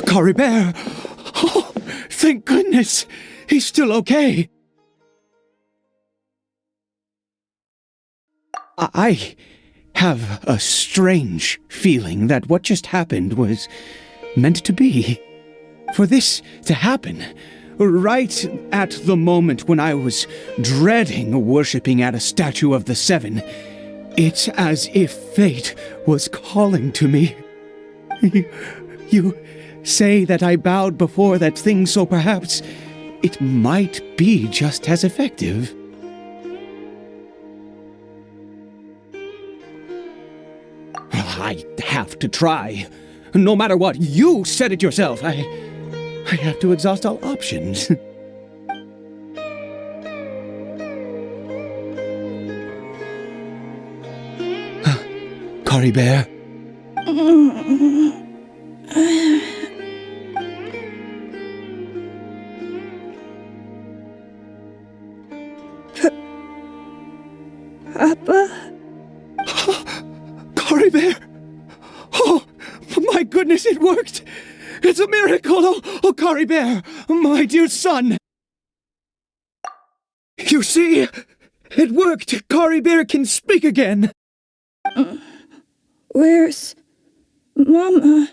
Caribert! Oh, thank goodness! He's still okay! I have a strange feeling that what just happened was meant to be. For this to happen, right at the moment when I was dreading worshipping at a statue of the Seven, it's as if fate was calling to me. You say that I bowed before that thing, so perhaps it might be just as effective. I have to try. No matter what, you said it yourself. I have to exhaust all options. Caribert. Papa? Caribert! Oh, my goodness, it worked! It's a miracle! Oh, Caribert, my dear son! You see, it worked! Caribert can speak again! Where's Mama?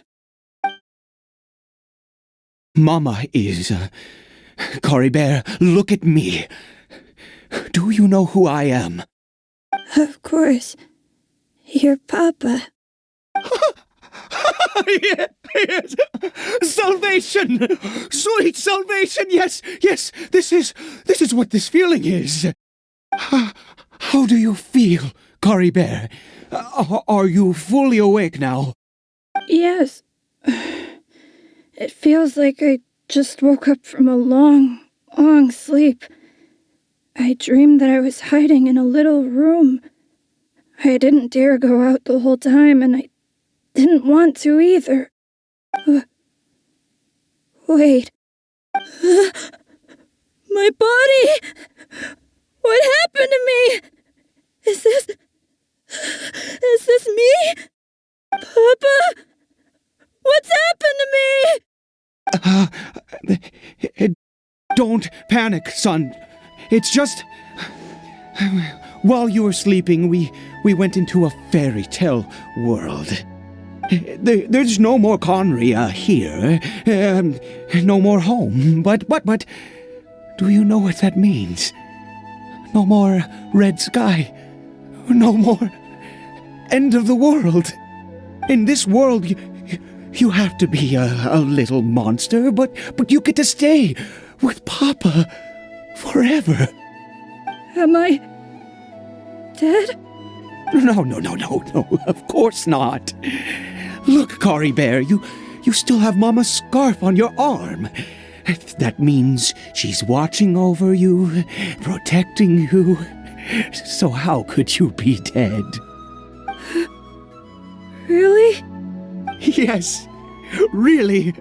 Mama is... Caribert, look at me. Do you know who I am? Of course. Your Papa. Yes! Salvation! Sweet salvation! Yes! This is what this feeling is. How do you feel, Caribert? Are you fully awake now? Yes. It feels like I just woke up from a long, long sleep. I dreamed that I was hiding in a little room. I didn't dare go out the whole time, and I didn't want to either. Wait. My body! What happened to me? Is this me? Papa? What's happened to me? Don't panic, son. It's just... While you were sleeping, we went into a fairy tale world. There's no more Conria here. No more home. But... Do you know what that means? No more red sky. No more end of the world. In this world, you have to be a little monster, but you get to stay with Papa forever. Am I dead? No, of course not. Look, Caribert, you still have Mama's scarf on your arm. That means she's watching over you, protecting you. So how could you be dead? Really? Yes, really.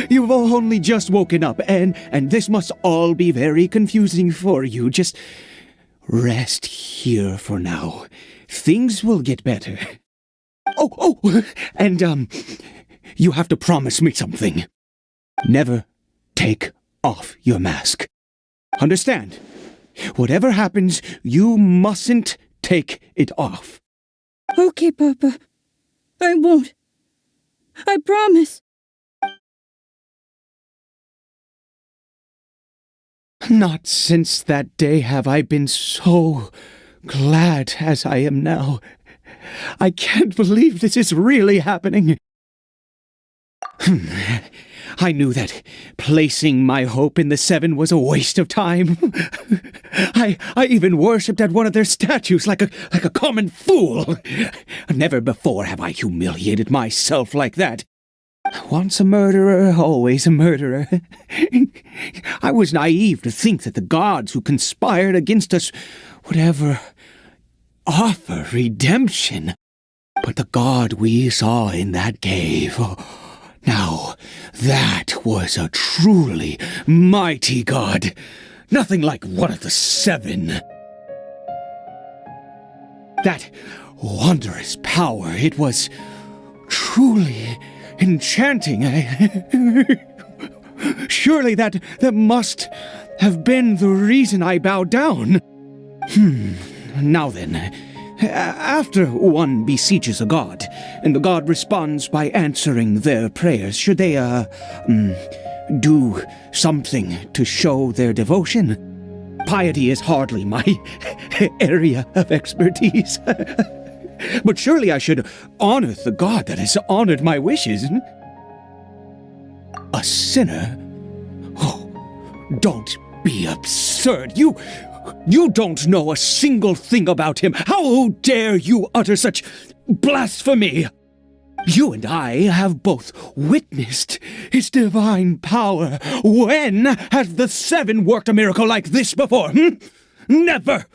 You've only just woken up, and this must all be very confusing for you. Just rest here for now. Things will get better. Oh, and you have to promise me something. Never take off your mask. Understand? Whatever happens, you mustn't take it off. Okay, Papa. I won't. I promise. Not since that day have I been so glad as I am now. I can't believe this is really happening. I knew that placing my hope in the Seven was a waste of time. I even worshipped at one of their statues like a common fool. Never before have I humiliated myself like that. Once a murderer, always a murderer. I was naive to think that the gods who conspired against us would ever offer redemption. But the God we saw in that cave... Now, that was a truly mighty god. Nothing like one of the Seven. That wondrous power, it was truly enchanting. Surely that must have been the reason I bowed down. Now then, after one beseeches a god, and the god responds by answering their prayers, should they, do something to show their devotion? Piety is hardly my area of expertise. But surely I should honor the god that has honored my wishes. A sinner? Oh, don't be absurd. You don't know a single thing about him. How dare you utter such blasphemy? You and I have both witnessed his divine power. When has the Seven worked a miracle like this before? Never!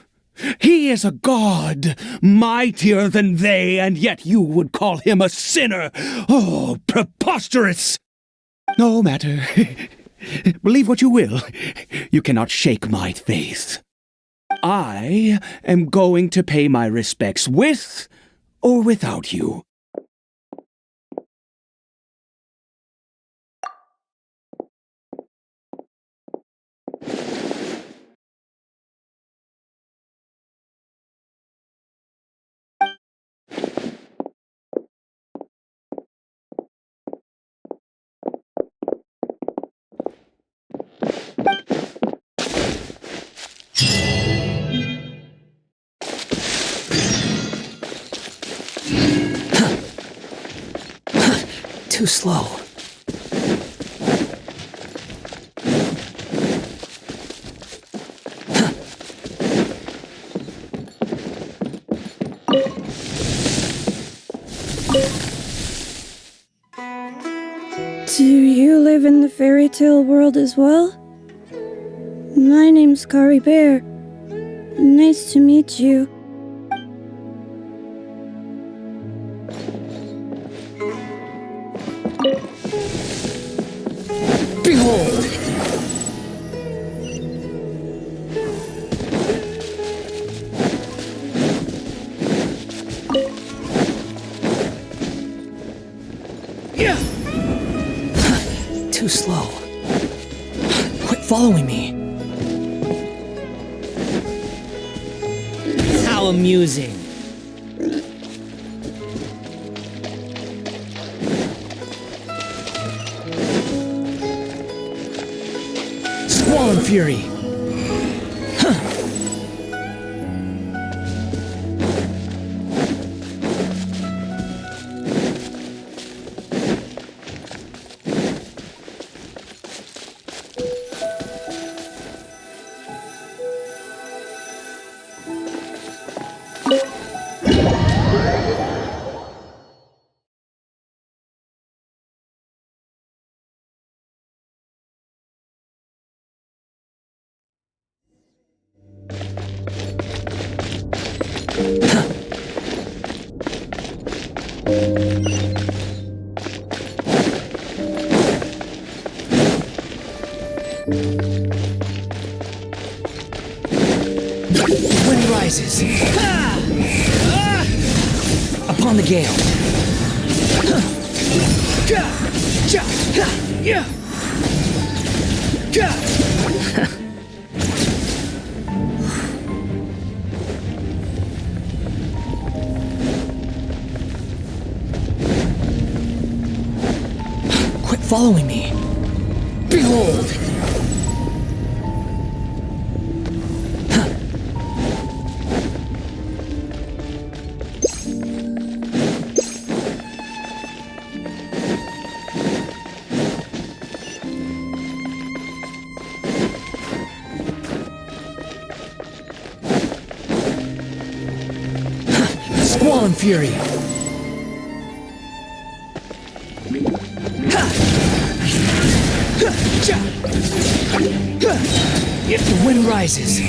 He is a god, mightier than they, and yet you would call him a sinner. Oh, preposterous! No matter. Believe what you will. You cannot shake my faith. I am going to pay my respects with or without you. Too slow. Do you live in the fairy tale world as well? My name's Caribert. Nice to meet you. Behold! Too slow. Quit following me. How amusing. Squall and fury. Wind rises. Upon the gale. Quit following me. Behold! Squall and fury. If the wind rises.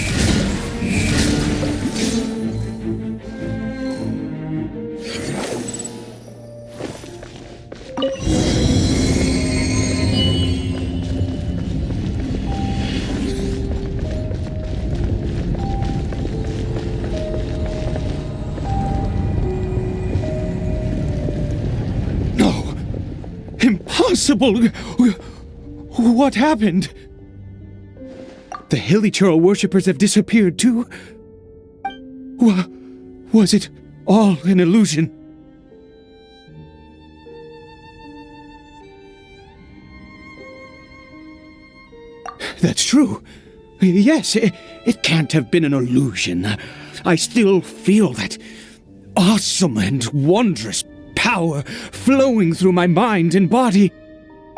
No! Impossible! What happened? The Hilly-Churl worshippers have disappeared too? Was it all an illusion? That's true. Yes, it can't have been an illusion. I still feel that awesome and wondrous power flowing through my mind and body.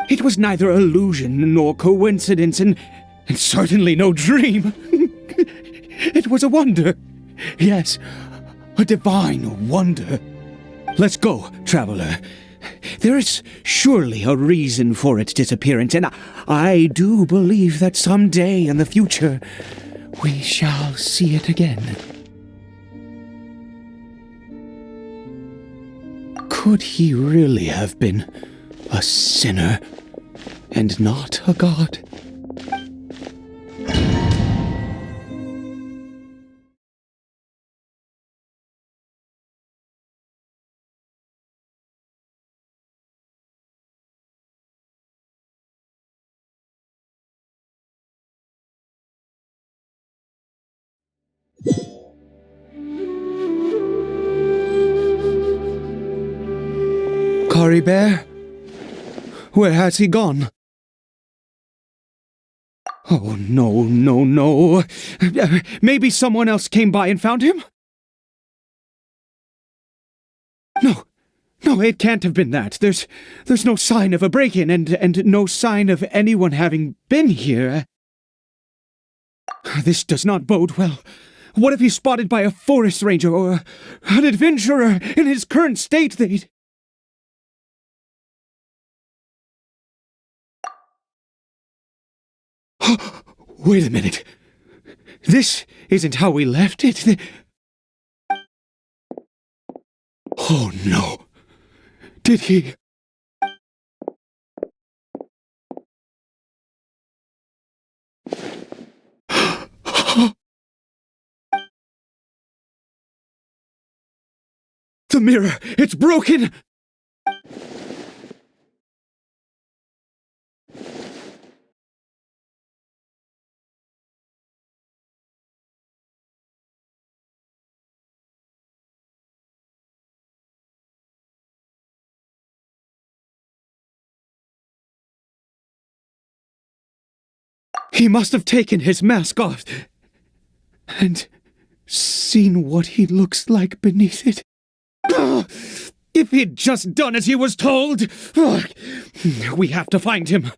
It was neither illusion nor coincidence, and certainly no dream. It was a wonder. Yes, a divine wonder. Let's go, traveler. There is surely a reason for its disappearance, and I do believe that someday in the future we shall see it again. Could he really have been a sinner and not a god? Caribert? Where has he gone? Oh, no, no, no. Maybe someone else came by and found him? No, it can't have been that. There's no sign of a break-in and no sign of anyone having been here. This does not bode well. What if he's spotted by a forest ranger or an adventurer in his current state? They'd... Wait a minute. This isn't how we left it. Oh no. Did he... The mirror! It's broken! He must have taken his mask off and seen what he looks like beneath it. If he'd just done as he was told! We have to find him.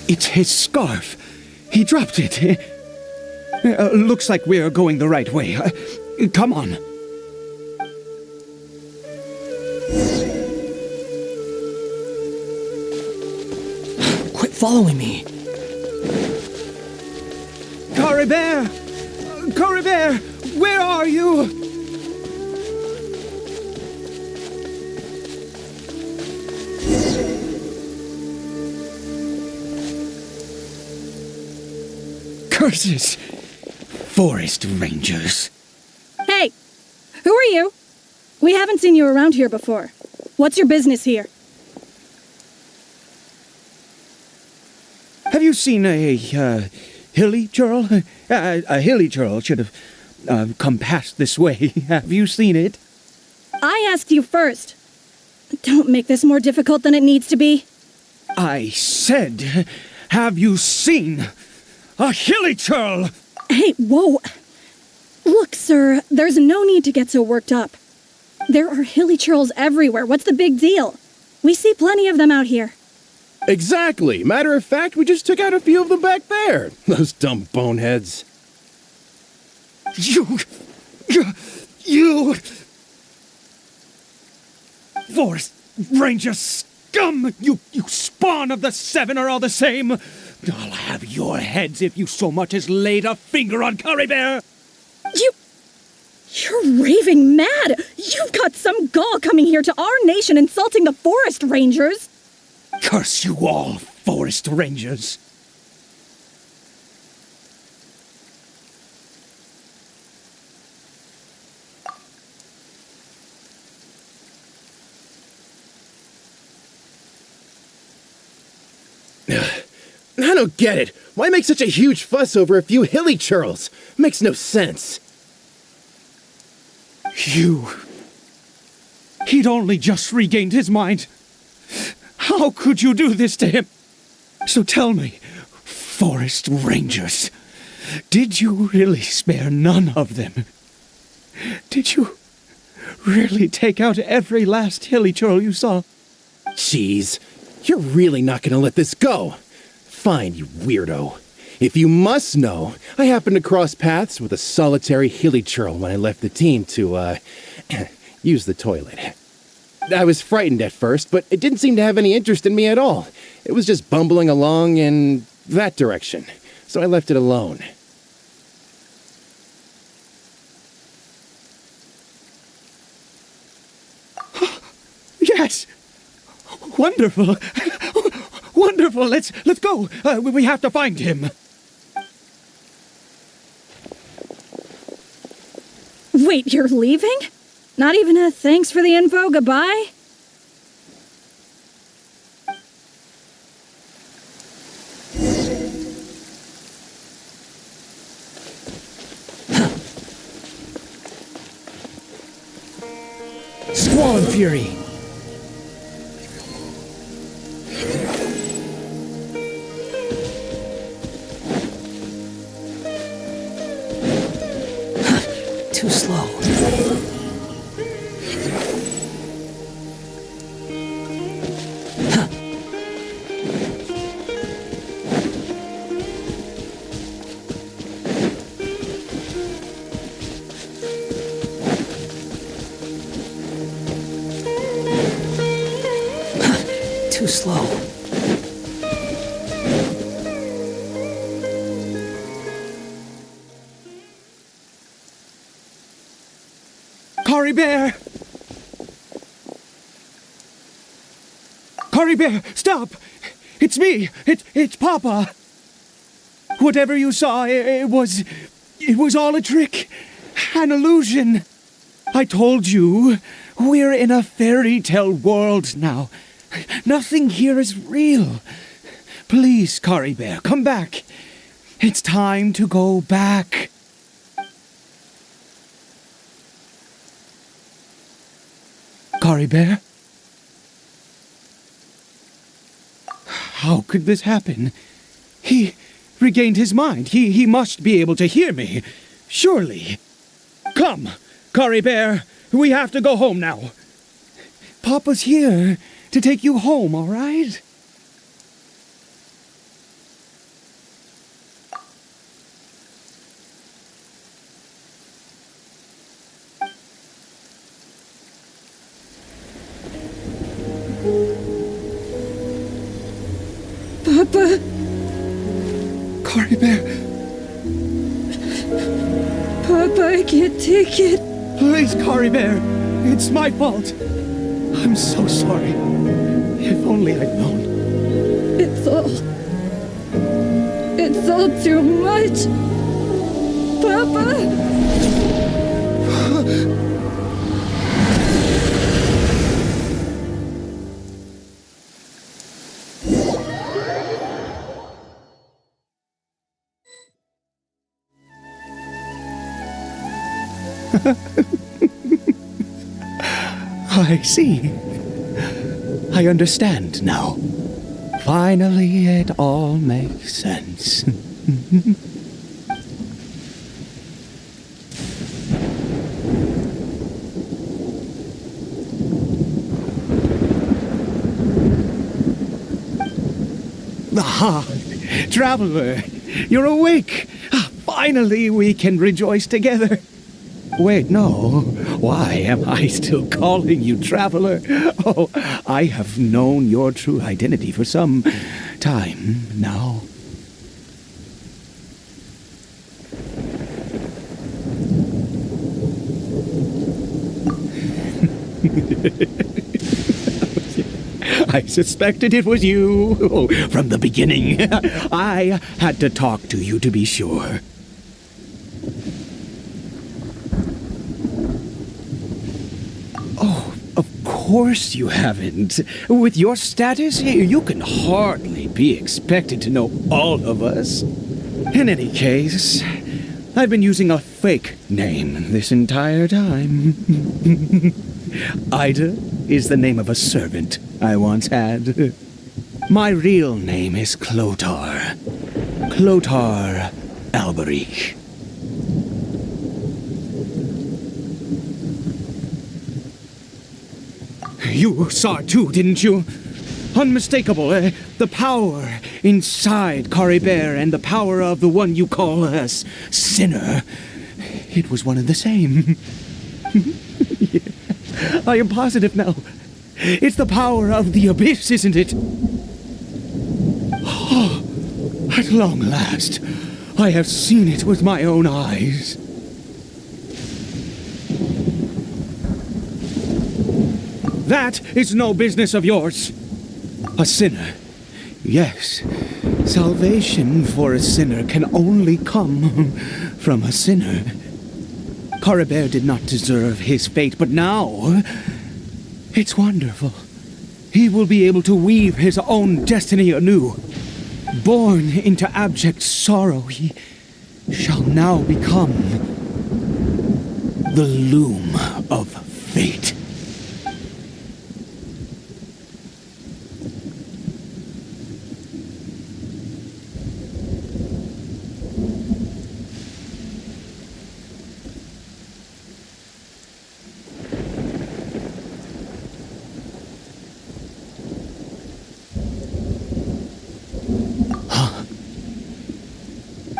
It's his scarf. He dropped it. Looks like we're going the right way. Come on. Quit following me. Caribert! Caribert! Where are you? Curses! Forest rangers. Hey! Who are you? We haven't seen you around here before. What's your business here? Have you seen a hilly churl? A hilly churl should have come past this way. Have you seen it? I asked you first. Don't make this more difficult than it needs to be. I said, have you seen a hilly churl? Hey, whoa. Look, sir, there's no need to get so worked up. There are hilly churls everywhere. What's the big deal? We see plenty of them out here. Exactly. Matter of fact, we just took out a few of them back there. Those dumb boneheads. You... Forest Ranger scum! You spawn of the Seven are all the same! I'll have your heads if you so much as laid a finger on Caribert! You're raving mad! You've got some gall coming here to our nation insulting the Forest Rangers! Curse you all, Forest Rangers! I don't get it. Why make such a huge fuss over a few hilly churls? Makes no sense. He'd only just regained his mind. How could you do this to him? So tell me, Forest Rangers, did you really spare none of them? Did you really take out every last hilly churl you saw? Jeez, you're really not gonna let this go. Fine, you weirdo. If you must know, I happened to cross paths with a solitary hilly churl when I left the team to, use the toilet. I was frightened at first, but it didn't seem to have any interest in me at all. It was just bumbling along in that direction, so I left it alone. Yes! Wonderful! Wonderful! Let's go! We have to find him! Wait, you're leaving? Not even a thanks for the info, goodbye? Squall and Fury! Too slow. Too slow. Caribert! Caribert, stop! It's me! It's Papa! Whatever you saw, it was all a trick. An illusion. I told you, we're in a fairy tale world now. Nothing here is real. Please, Caribert, come back. It's time to go back. Caribert? How could this happen? He regained his mind. He must be able to hear me. Surely. Come, Caribert. We have to go home now. Papa's here to take you home, all right? Papa? Caribert, Papa, I can't take it. please, Caribert. It's my fault. I'm so sorry. If only I'd known. It's all too much. Papa? I see. I understand now. Finally, it all makes sense. Ah, Traveler, you're awake. Finally, we can rejoice together. Wait, no. Why am I still calling you Traveler? Oh, I have known your true identity for some time now. I suspected it was you. Oh, from the beginning. I had to talk to you to be sure. Oh, of course you haven't. With your status, you can hardly be expected to know all of us. In any case, I've been using a fake name this entire time. Ida is the name of a servant I once had. My real name is Clotar. Clotar Alberic. You saw it too, didn't you? Unmistakable, the power inside Caribert and the power of the one you call a sinner. It was one and the same. Yeah. I am positive now. It's the power of the abyss, isn't it? Oh, at long last, I have seen it with my own eyes. That is no business of yours. A sinner. Yes, salvation for a sinner can only come from a sinner. Caribert did not deserve his fate, but now it's wonderful. He will be able to weave his own destiny anew. Born into abject sorrow, he shall now become the loom of fate.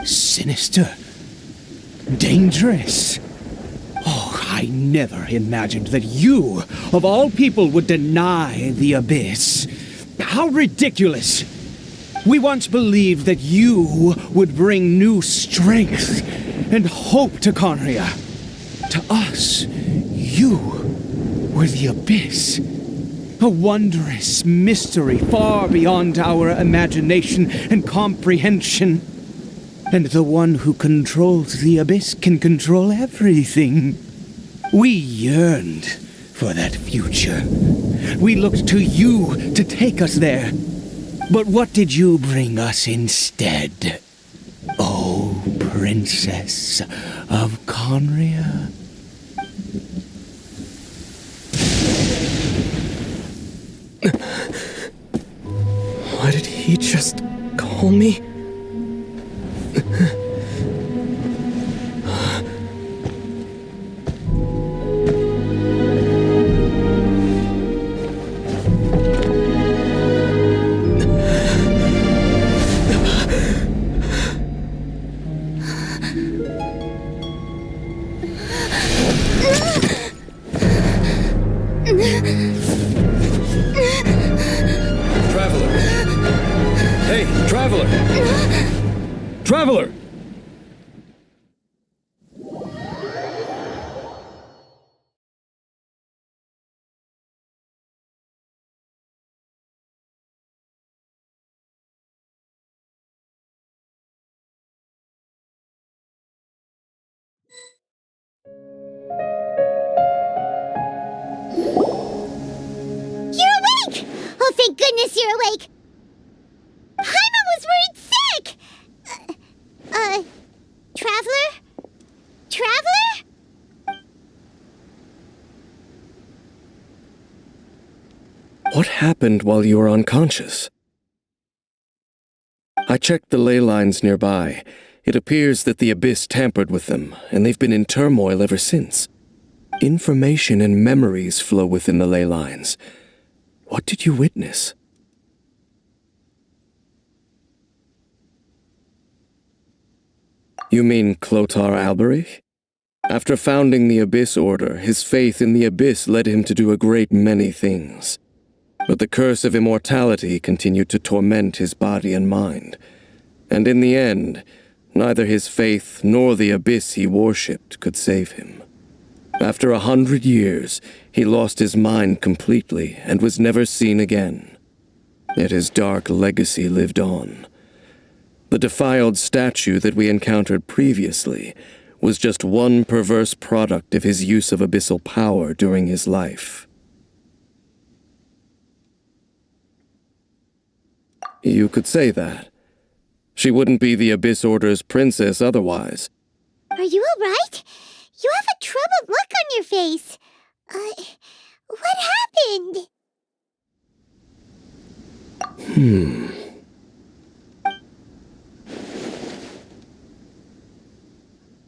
Sinister. Dangerous. Oh, I never imagined that you, of all people, would deny the abyss. How ridiculous! We once believed that you would bring new strength and hope to Conria. To us, you were the abyss. A wondrous mystery far beyond our imagination and comprehension. And the one who controls the abyss can control everything. We yearned for that future. We looked to you to take us there. But what did you bring us instead? Oh, Princess of Conria. Why did he just call me? Traveler! Hey, Traveler! Traveler! You're awake! Oh, thank goodness you're awake! Paimon was worried sick! Traveler? Traveler? What happened while you were unconscious? I checked the ley lines nearby. It appears that the abyss tampered with them, and they've been in turmoil ever since. Information and memories flow within the ley lines. What did you witness? You mean Clotar Alberich? After founding the Abyss Order, his faith in the Abyss led him to do a great many things. But the curse of immortality continued to torment his body and mind. And in the end, neither his faith nor the Abyss he worshipped could save him. After 100 years, he lost his mind completely and was never seen again. Yet his dark legacy lived on. The defiled statue that we encountered previously was just one perverse product of his use of abyssal power during his life. You could say that. She wouldn't be the Abyss Order's princess otherwise. Are you all right? You have a troubled look on your face. What happened?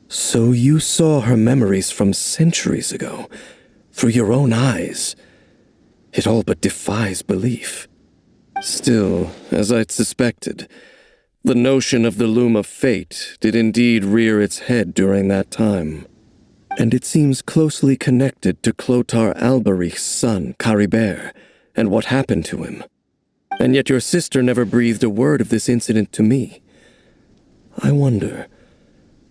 So you saw her memories from centuries ago, through your own eyes. It all but defies belief. Still, as I'd suspected, the notion of the loom of fate did indeed rear its head during that time. And it seems closely connected to Clothar Alberich's son, Caribert, and what happened to him. And yet your sister never breathed a word of this incident to me. I wonder,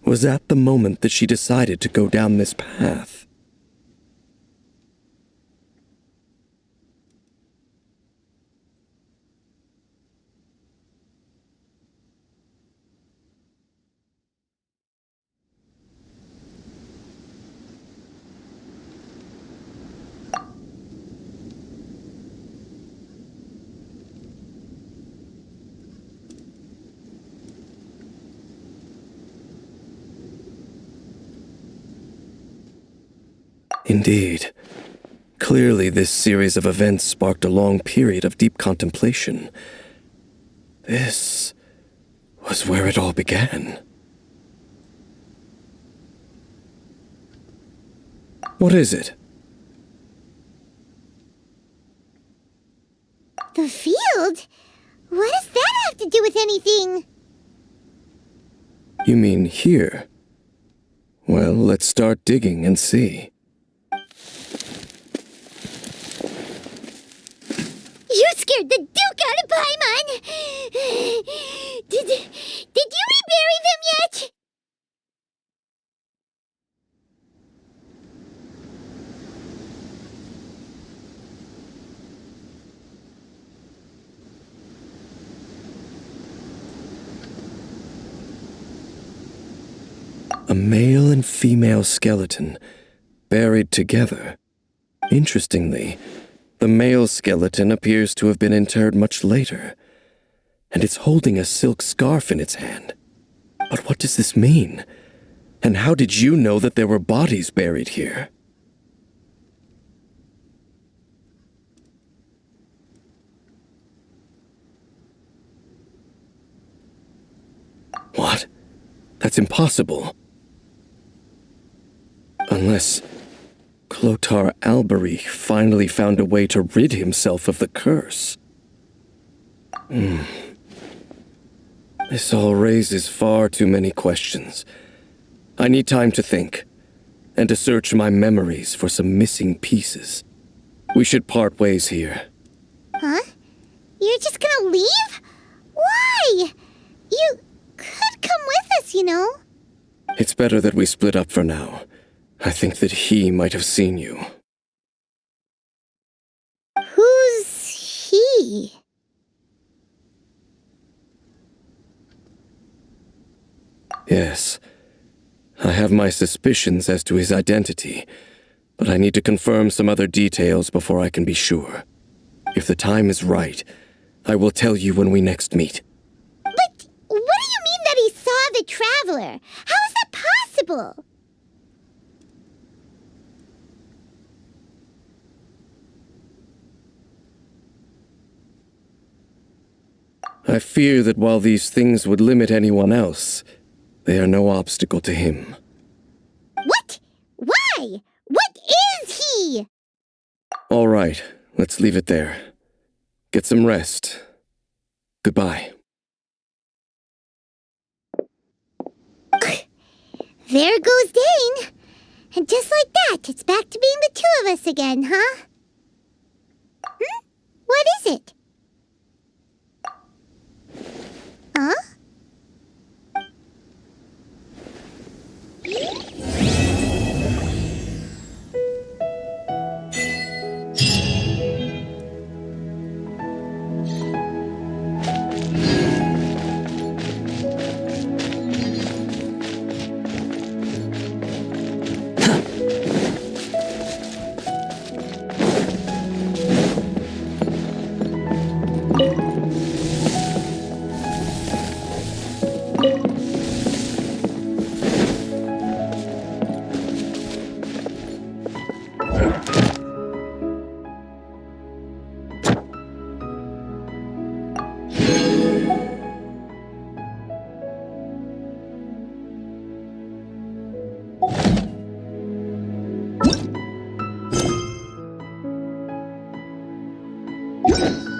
was that the moment that she decided to go down this path? Indeed. Clearly, this series of events sparked a long period of deep contemplation. This was where it all began. What is it? The field? What does that have to do with anything? You mean here? Well, let's start digging and see. You scared the Duke out of Paimon! Did you rebury them yet? A male and female skeleton, buried together. Interestingly, the male skeleton appears to have been interred much later, and it's holding a silk scarf in its hand. But what does this mean? And how did you know that there were bodies buried here? What? That's impossible. Unless Clothar Alberich finally found a way to rid himself of the curse. This all raises far too many questions. I need time to think, and to search my memories for some missing pieces. We should part ways here. Huh? You're just gonna leave? Why? You could come with us, you know. It's better that we split up for now. I think that he might have seen you. Who's he? Yes. I have my suspicions as to his identity, but I need to confirm some other details before I can be sure. If the time is right, I will tell you when we next meet. But what do you mean that he saw the Traveler? How is that possible? I fear that while these things would limit anyone else, they are no obstacle to him. What? Why? What is he? All right, let's leave it there. Get some rest. Goodbye. There goes Dane. And just like that, it's back to being the two of us again, huh? What is it? Huh? Huh?